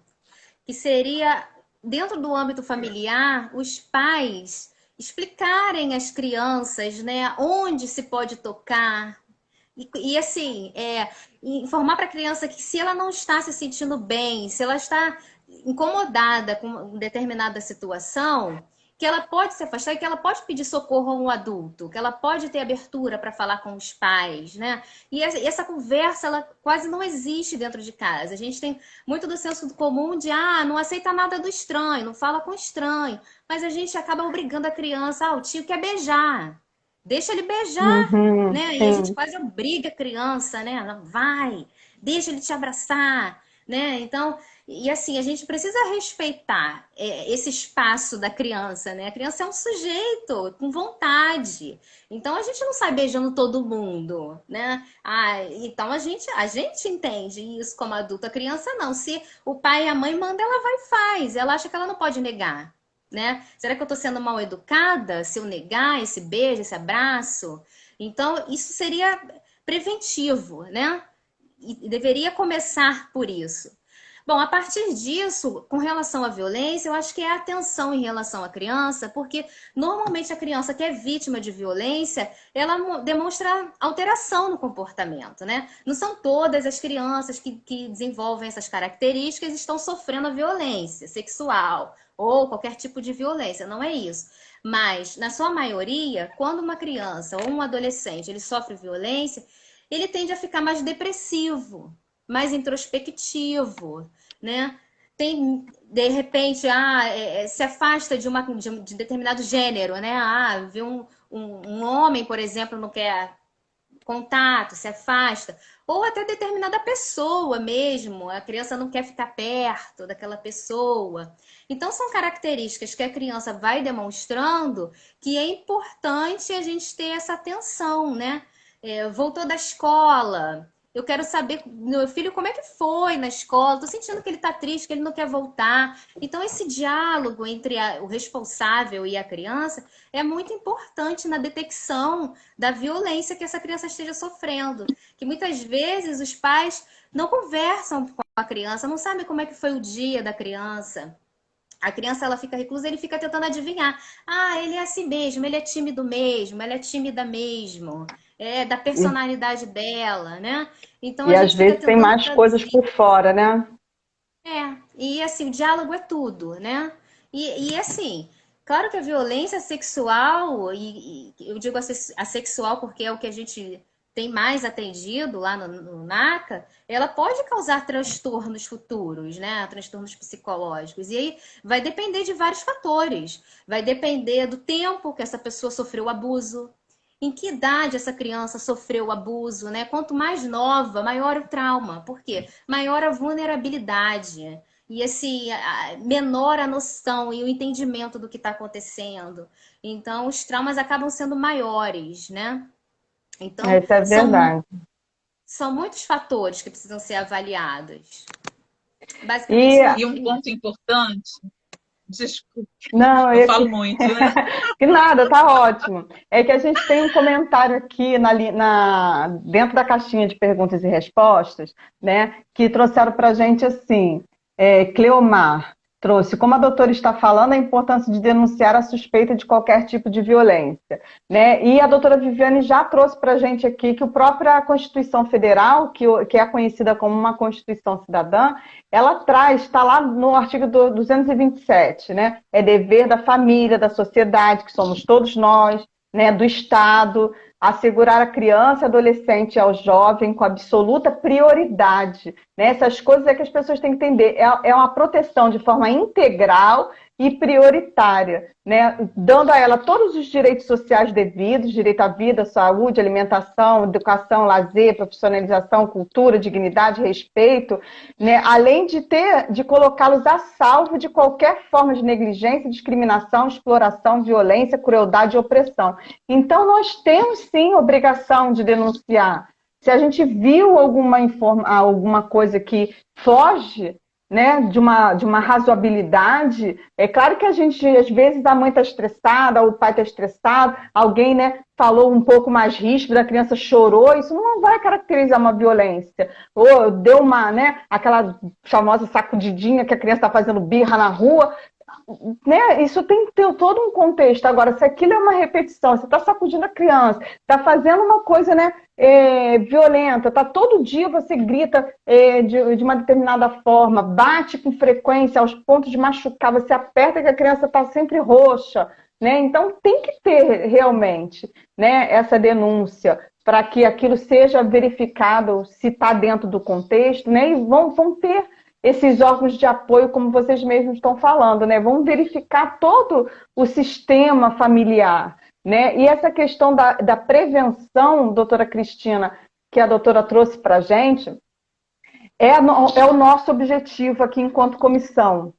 que seria, dentro do âmbito familiar, os pais explicarem às crianças, né, onde se pode tocar. E assim, informar para a criança que se ela não está se sentindo bem, se ela está incomodada com determinada situação, que ela pode se afastar e que ela pode pedir socorro a um adulto, que ela pode ter abertura para falar com os pais, né? E essa conversa, ela quase não existe dentro de casa. A gente tem muito do senso comum de, não aceita nada do estranho, não fala com estranho. Mas a gente acaba obrigando a criança, o tio quer beijar. Deixa ele beijar, né? E a gente quase obriga a criança, né? Ela vai, deixa ele te abraçar, né? Então, e assim, a gente precisa respeitar esse espaço da criança, né? A criança é um sujeito com vontade. Então, a gente não sai beijando todo mundo, né? Então, a gente entende isso como adulto. A criança não. Se o pai e a mãe mandam, ela vai e faz. Ela acha que ela não pode negar. Né? Será que eu estou sendo mal educada se eu negar esse beijo, esse abraço? Então, isso seria preventivo, né? E deveria começar por isso. Bom, a partir disso, com relação à violência, eu acho que é a atenção em relação à criança, porque normalmente a criança que é vítima de violência, ela demonstra alteração no comportamento, né? Não são todas as crianças que desenvolvem essas características e estão sofrendo a violência sexual ou qualquer tipo de violência, não é isso. Mas, na sua maioria, quando uma criança ou um adolescente ele sofre violência, ele tende a ficar mais depressivo, mais introspectivo, né? De repente, se afasta de determinado gênero, né? Vê um homem, por exemplo, não quer contato, se afasta. Ou até determinada pessoa mesmo, a criança não quer ficar perto daquela pessoa. Então, são características que a criança vai demonstrando que é importante a gente ter essa atenção, né? Voltou da escola, eu quero saber, meu filho, como é que foi na escola, tô sentindo que ele tá triste, que ele não quer voltar. Então, esse diálogo entre o responsável e a criança é muito importante na detecção da violência que essa criança esteja sofrendo. Que muitas vezes os pais não conversam com a criança, não sabem como é que foi o dia da criança. A criança, ela fica reclusa, ele fica tentando adivinhar. Ah, ele é assim mesmo, ele é tímido mesmo, ela é tímida mesmo. É da E, personalidade dela, né? Então e a às gente fica vezes tem tentando mais coisas traduzir. por fora, né? E assim, o diálogo é tudo, né? E assim, claro que a violência sexual, e eu digo a sexual porque é o que a gente tem mais atendido lá no NACA, ela pode causar transtornos futuros, né? Transtornos psicológicos. E aí vai depender de vários fatores. Vai depender do tempo que essa pessoa sofreu o abuso, em que idade essa criança sofreu o abuso, né? Quanto mais nova, maior o trauma. Por quê? Maior a vulnerabilidade. E esse menor a noção e o entendimento do que está acontecendo. Então, os traumas acabam sendo maiores, né? Então, Isso é verdade. são muitos fatores que precisam ser avaliados. Basicamente, E E um é ponto importante, desculpe, não, eu falo muito, né? que nada, tá ótimo. É que a gente tem um comentário aqui dentro da caixinha de perguntas e respostas, né, que trouxeram para a gente assim, Cleomar trouxe, como a doutora está falando, a importância de denunciar a suspeita de qualquer tipo de violência, né? E a doutora Viviane já trouxe para a gente aqui que a própria Constituição Federal, que é conhecida como uma Constituição Cidadã, ela traz, está lá no artigo 227, né? É dever da família, da sociedade, que somos todos nós, né? Do Estado, assegurar a criança, adolescente e ao jovem com absoluta prioridade. Né? Essas coisas é que as pessoas têm que entender. É uma proteção de forma integral e prioritária, né? Dando a ela todos os direitos sociais devidos, direito à vida, saúde, alimentação, educação, lazer, profissionalização, cultura, dignidade, respeito, né? Além de colocá-los a salvo de qualquer forma de negligência, discriminação, exploração, violência, crueldade e opressão. Então, nós temos sim obrigação de denunciar. Se a gente viu alguma coisa que foge, né, de uma razoabilidade, é claro que a gente, às vezes, a mãe está estressada, o pai está estressado, alguém, né, falou um pouco mais ríspido, a criança chorou, isso não vai caracterizar uma violência. Ou deu aquela famosa sacudidinha que a criança está fazendo birra na rua, né? Isso tem que ter todo um contexto. Agora, se aquilo é uma repetição, você está sacudindo a criança, está fazendo uma coisa, né, violenta, tá todo dia você grita de uma determinada forma, bate com frequência aos pontos de machucar, você aperta que a criança está sempre roxa, né? Então tem que ter realmente, né, essa denúncia para que aquilo seja verificado se está dentro do contexto, né? E vão ter esses órgãos de apoio, como vocês mesmos estão falando, né? Vão verificar todo o sistema familiar, né? E essa questão da prevenção, doutora Cristina, que a doutora trouxe para a gente, é o nosso objetivo aqui enquanto comissão,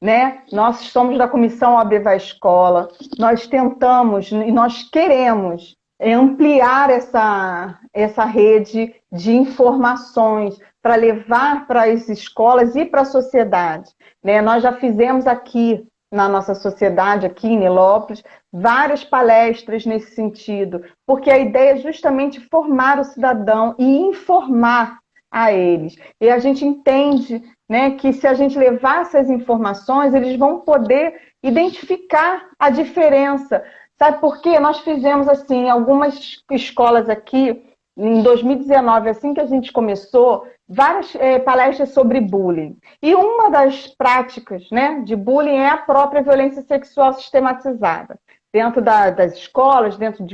né? Nós somos da comissão OAB Vai Escola, nós tentamos e nós queremos ampliar essa rede de informações para levar para as escolas e para a sociedade, né? Nós já fizemos aqui na nossa sociedade, aqui em Nilópolis, várias palestras nesse sentido, porque a ideia é justamente formar o cidadão e informar a eles. E a gente entende, né, que se a gente levar essas informações, eles vão poder identificar a diferença. Sabe por quê? Nós fizemos assim algumas escolas aqui em 2019, assim que a gente começou, várias palestras sobre bullying. E uma das práticas, né, de bullying é a própria violência sexual sistematizada. Dentro das escolas, dentro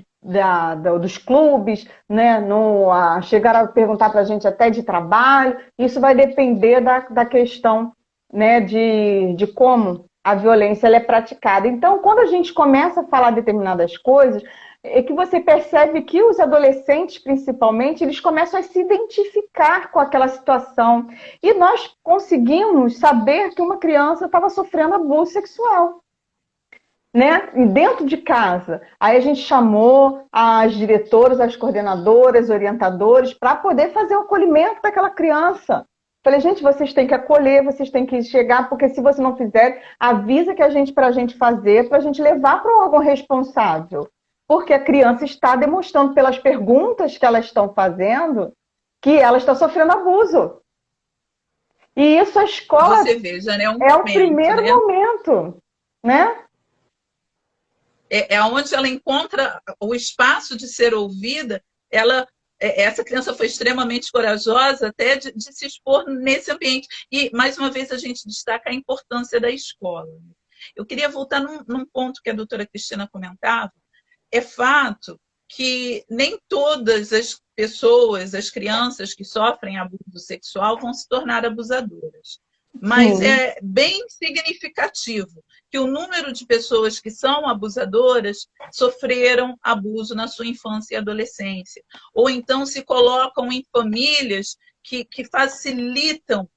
dos clubes, né, chegaram a perguntar para a gente até de trabalho. Isso vai depender da questão, né, de como a violência ela é praticada. Então, quando a gente começa a falar determinadas coisas, é que você percebe que os adolescentes, principalmente, eles começam a se identificar com aquela situação. E nós conseguimos saber que uma criança estava sofrendo abuso sexual, né? Dentro de casa. Aí a gente chamou as diretoras, as coordenadoras, orientadores, para poder fazer o acolhimento daquela criança. Falei, gente, vocês têm que acolher, vocês têm que chegar, porque se você não fizer, avisa que para a gente fazer, para a gente levar para o órgão responsável. Porque a criança está demonstrando pelas perguntas que elas estão fazendo que ela está sofrendo abuso. E isso a escola Você veja, né? Um é o momento, primeiro né? momento, né? É onde ela encontra o espaço de ser ouvida. Essa criança foi extremamente corajosa até de se expor nesse ambiente. E, mais uma vez, a gente destaca a importância da escola. Eu queria voltar num ponto que a doutora Cristina comentava. É fato que nem todas as pessoas, as crianças que sofrem abuso sexual vão se tornar abusadoras. Mas Sim. é bem significativo que o número de pessoas que são abusadoras sofreram abuso na sua infância e adolescência. Ou então se colocam em famílias que facilitam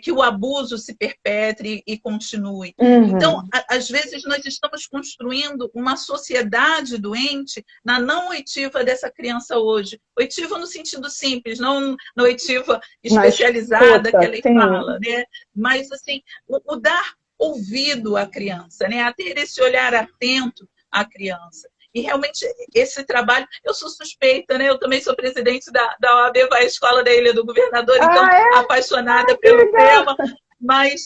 que o abuso se perpetre e continue. Então, Uhum. às vezes, nós estamos construindo uma sociedade doente na não oitiva dessa criança hoje. Oitiva no sentido simples, não na oitiva Na especializada que escuta, ela sim. fala, né? Mas, assim, o dar ouvido à criança, né? A ter esse olhar atento à criança. E realmente esse trabalho, eu sou suspeita, né? Eu também sou presidente da OAB Vai à Escola da Ilha do Governador, então Ah, é? apaixonada Que pelo legal! tema, mas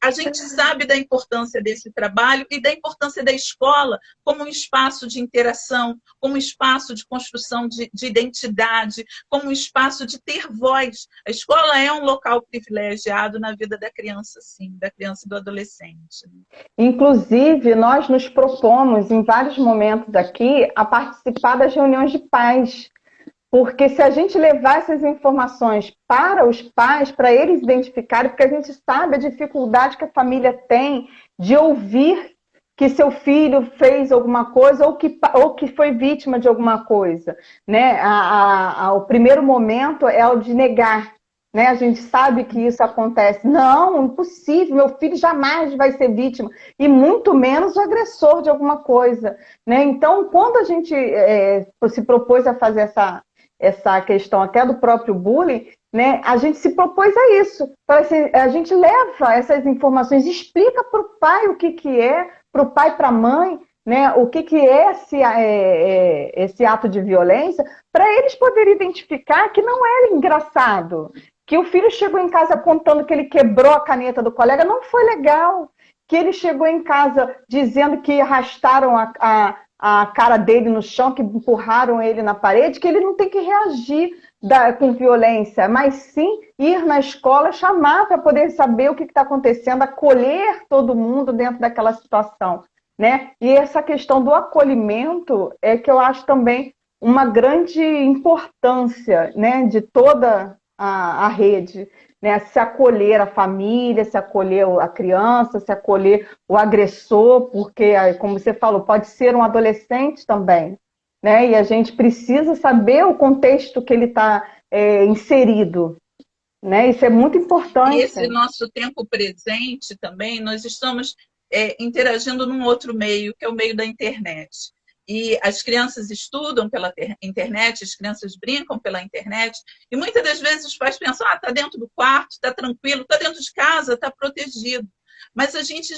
a gente sabe da importância desse trabalho e da importância da escola como um espaço de interação, como um espaço de construção de identidade, como um espaço de ter voz. A escola é um local privilegiado na vida da criança, sim, da criança e do adolescente. Inclusive, nós nos propomos, em vários momentos aqui, a participar das reuniões de pais. Porque se a gente levar essas informações para os pais, para eles identificarem, porque a gente sabe a dificuldade que a família tem de ouvir que seu filho fez alguma coisa ou que foi vítima de alguma coisa, né? O primeiro momento é o de negar, né? A gente sabe que isso acontece. Não, impossível, meu filho jamais vai ser vítima, e muito menos o agressor de alguma coisa, né? Então, quando a gente se propôs a fazer essa questão até do próprio bullying, né, a gente se propôs a isso. A gente leva essas informações, explica para o pai o que é, para o pai e para a mãe, né, o que é esse ato de violência, para eles poderem identificar que não é engraçado, que o filho chegou em casa contando que ele quebrou a caneta do colega, não foi legal, que ele chegou em casa dizendo que arrastaram a cara dele no chão, que empurraram ele na parede, que ele não tem que reagir com violência, mas sim ir na escola, chamar para poder saber o que está acontecendo, acolher todo mundo dentro daquela situação, né? E essa questão do acolhimento é que eu acho também uma grande importância, né, de toda a rede, né? Se acolher a família, se acolher a criança, se acolher o agressor, porque, como você falou, pode ser um adolescente também, né? E a gente precisa saber o contexto que ele está inserido, né? Isso é muito E importante. esse nosso tempo presente também, nós estamos interagindo num outro meio, que é o meio da internet. E as crianças estudam pela internet, as crianças brincam pela internet, e muitas das vezes os pais pensam, está dentro do quarto, está tranquilo, está dentro de casa, está protegido. Mas a gente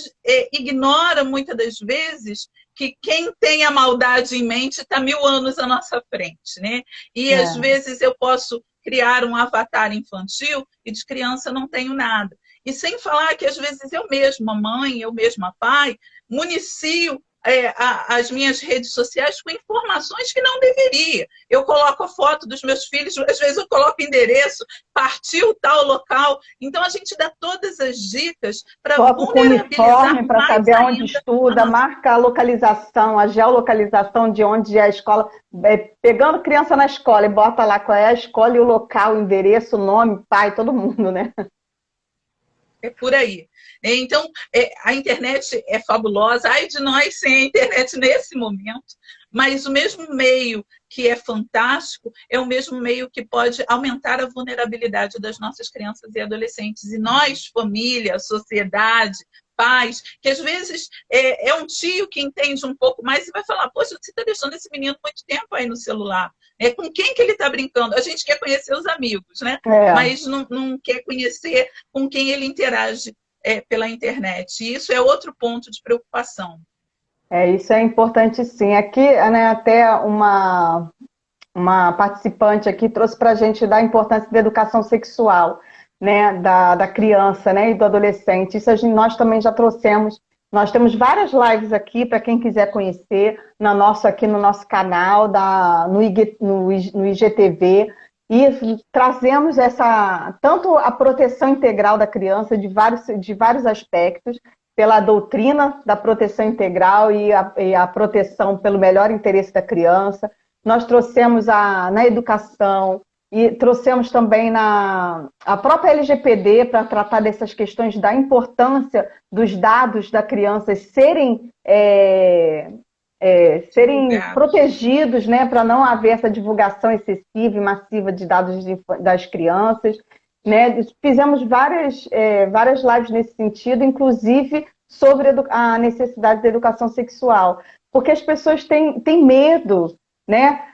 ignora muitas das vezes que quem tem a maldade em mente está 1000 anos à nossa frente, né? E às vezes eu posso criar um avatar infantil e de criança não tenho nada. E sem falar que às vezes eu mesma mãe, eu mesma pai, municio as minhas redes sociais com informações que não deveria. Eu coloco a foto dos meus filhos, às vezes eu coloco endereço, partiu tal local. Então a gente dá todas as dicas para Foto com vulnerabilizar uniforme para mais saber onde ainda a estuda, nossa... marca a localização, a geolocalização de onde é a escola, pegando criança na escola e bota lá qual é a escola e o local, o endereço, o nome, pai, todo mundo, né? É por aí. Então, a internet é fabulosa. Ai de nós sem a internet nesse momento. Mas o mesmo meio que é fantástico é o mesmo meio que pode aumentar a vulnerabilidade das nossas crianças e adolescentes. E nós, família, sociedade, pais, que às vezes é um tio que entende um pouco mais e vai falar, poxa, você está deixando esse menino muito tempo aí no celular. Com quem que ele está brincando? A gente quer conhecer os amigos, né? Mas não quer conhecer com quem ele interage pela internet. E isso é outro ponto de preocupação. Isso é importante sim. Aqui, né, até uma participante aqui trouxe para a gente da importância da educação sexual, né, da criança, né, e do adolescente. Isso nós também já trouxemos. Nós temos várias lives aqui para quem quiser conhecer aqui no nosso canal, no IGTV, e trazemos tanto a proteção integral da criança de vários aspectos, pela doutrina da proteção integral e a proteção pelo melhor interesse da criança. Nós trouxemos na educação e trouxemos também a própria LGPD para tratar dessas questões da importância dos dados da criança serem protegidos, né, para não haver essa divulgação excessiva e massiva de dados das crianças. Né? Fizemos várias lives nesse sentido, inclusive sobre a necessidade da educação sexual, porque as pessoas têm medo, né,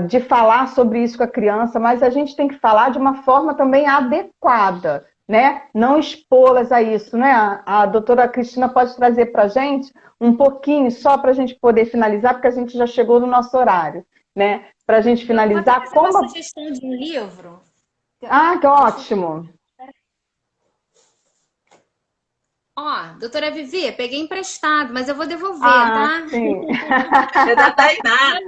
de falar sobre isso com a criança, mas a gente tem que falar de uma forma também adequada, né? Não expô-las a isso, né? A doutora Cristina pode trazer para a gente um pouquinho, só para a gente poder finalizar, porque a gente já chegou no nosso horário, né? Para a gente finalizar. Eu vou fazer uma sugestão de um livro. Ah, que ótimo! Ó, doutora Vivi, peguei emprestado, mas eu vou devolver, tá? Sim. É da Tainá.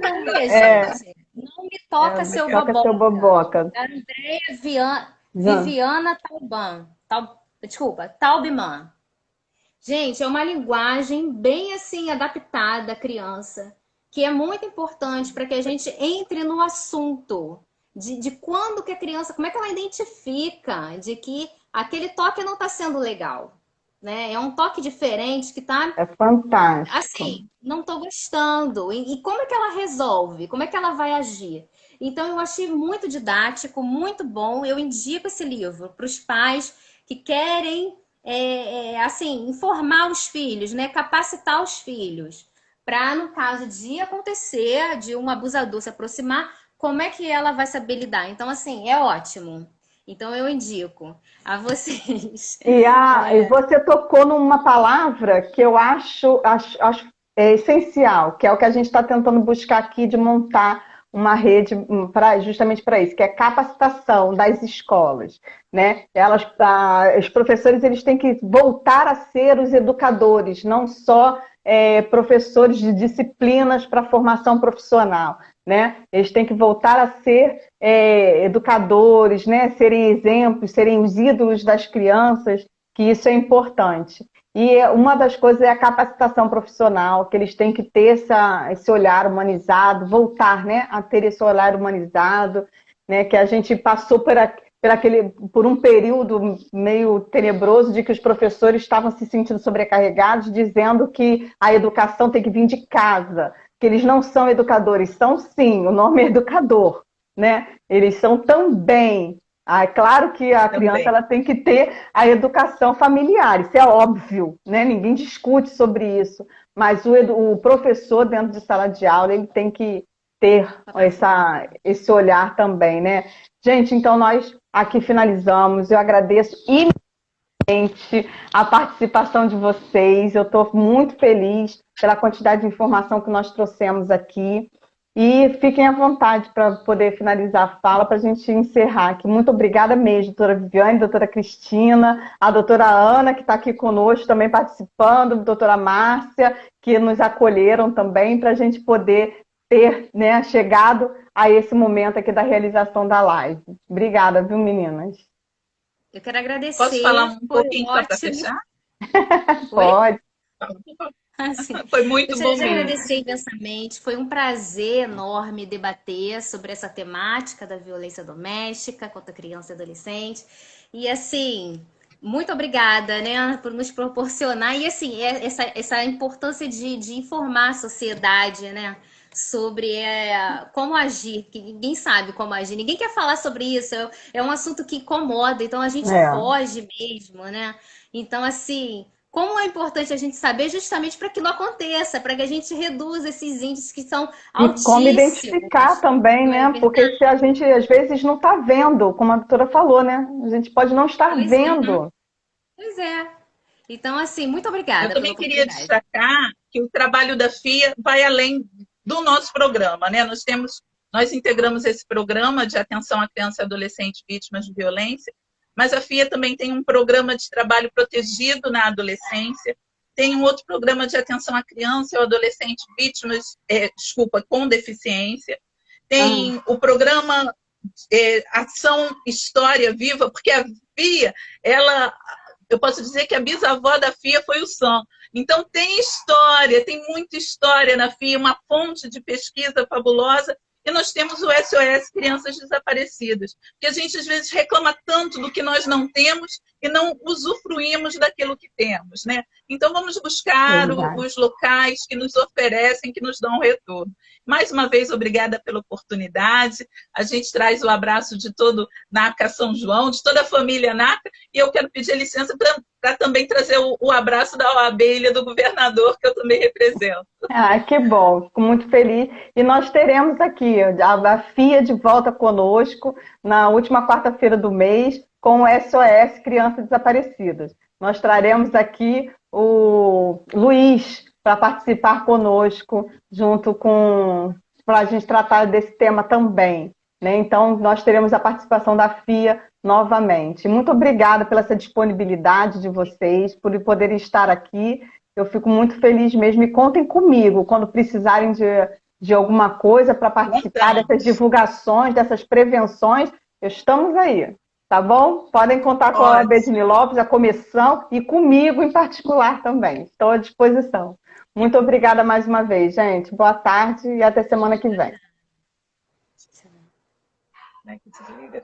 Não me toca seu boboca. Seu boboca. Andréia Viviana Taubman. Gente, é uma linguagem bem assim adaptada à criança, que é muito importante para que a gente entre no assunto de quando que a criança, como é que ela identifica de que aquele toque não está sendo legal. Né? É um toque diferente que tá... É fantástico. Assim, não tô gostando. E como é que ela resolve? Como é que ela vai agir? Então, eu achei muito didático, muito bom. Eu indico esse livro para os pais que querem, assim, informar os filhos, né? Capacitar os filhos. Para, no caso de acontecer, de um abusador se aproximar, como é que ela vai saber lidar? Então, assim, é ótimo. Então, eu indico a vocês. E você tocou numa palavra que eu acho essencial, que é o que a gente está tentando buscar aqui, de montar uma rede justamente para isso, que é capacitação das escolas. Né? Os professores eles têm que voltar a ser os educadores, não só professores de disciplinas para formação profissional. Né? Eles têm que voltar a ser educadores, né? Serem exemplos, serem os ídolos das crianças, que isso é importante. E uma das coisas é a capacitação profissional, que eles têm que ter esse olhar humanizado, voltar, né, a ter esse olhar humanizado, né, que a gente passou por um período meio tenebroso de que os professores estavam se sentindo sobrecarregados, dizendo que a educação tem que vir de casa, que eles não são educadores. São sim, o nome é educador, né? Eles são também. Claro que a criança ela tem que ter a educação familiar, isso é óbvio, né? Ninguém discute sobre isso, mas o professor dentro de sala de aula ele tem que ter esse olhar também, né? Gente, então nós aqui finalizamos. Eu agradeço imensamente a participação de vocês. Eu estou muito feliz pela quantidade de informação que nós trouxemos aqui. E fiquem à vontade para poder finalizar a fala, para a gente encerrar aqui. Muito obrigada mesmo, doutora Viviane, doutora Cristina, a doutora Ana, que está aqui conosco também participando, a doutora Márcia, que nos acolheram também, para a gente poder ter, né, chegado a esse momento aqui da realização da live. Obrigada, viu, meninas? Eu quero agradecer. Posso falar um pouquinho só para fechar? Pode. Assim, foi muito bom mesmo. Eu agradecer imensamente. Foi um prazer enorme debater sobre essa temática da violência doméstica contra criança e adolescente. E assim, muito obrigada, né, por nos proporcionar. E assim, essa importância de informar a sociedade, né, sobre como agir, que ninguém sabe como agir, ninguém quer falar sobre isso, é um assunto que incomoda, então a gente foge mesmo, né? Então, assim, como é importante a gente saber justamente para que não aconteça, para que a gente reduza esses índices que são altíssimos. E como identificar também, né? Porque se a gente, às vezes, não está vendo, como a doutora falou, né? A gente pode não estar vendo. Pois é. Então, assim, muito obrigada. Eu também queria destacar que o trabalho da FIA vai além do nosso programa, né? Nós integramos esse programa de atenção à criança e adolescente vítimas de violência, mas a FIA também tem um programa de trabalho protegido na adolescência, tem um outro programa de atenção à criança e ao adolescente vítimas, com deficiência, tem o programa Ação História Viva, porque a FIA, eu posso dizer que a bisavó da FIA foi o Sam. Então tem história, tem muita história na FIA, uma fonte de pesquisa fabulosa. E nós temos o SOS Crianças Desaparecidas, que a gente às vezes reclama tanto do que nós não temos e não usufruímos daquilo que temos, né? Então vamos buscar os locais que nos oferecem, que nos dão retorno. Mais uma vez, obrigada pela oportunidade. A gente traz o abraço de todo NACA São João, de toda a família NACA, e eu quero pedir licença para também trazer o abraço da OAB Ilha do Governador, que eu também represento. Ah, que bom, fico muito feliz. E nós teremos aqui a FIA de volta conosco na última quarta-feira do mês com o SOS Crianças Desaparecidas. Nós traremos aqui o Luiz para participar conosco, junto com... para a gente tratar desse tema também, né? Então, nós teremos a participação da FIA novamente. Muito obrigada pela essa disponibilidade de vocês, por poderem estar aqui. Eu fico muito feliz mesmo, e contem comigo quando precisarem de alguma coisa para participar dessas divulgações, dessas prevenções. Estamos aí, tá bom? Podem contar com a Bedini Lopes, a comissão, e comigo em particular também. Estou à disposição. Muito obrigada mais uma vez, gente. Boa tarde e até semana que vem. Como é que desliga?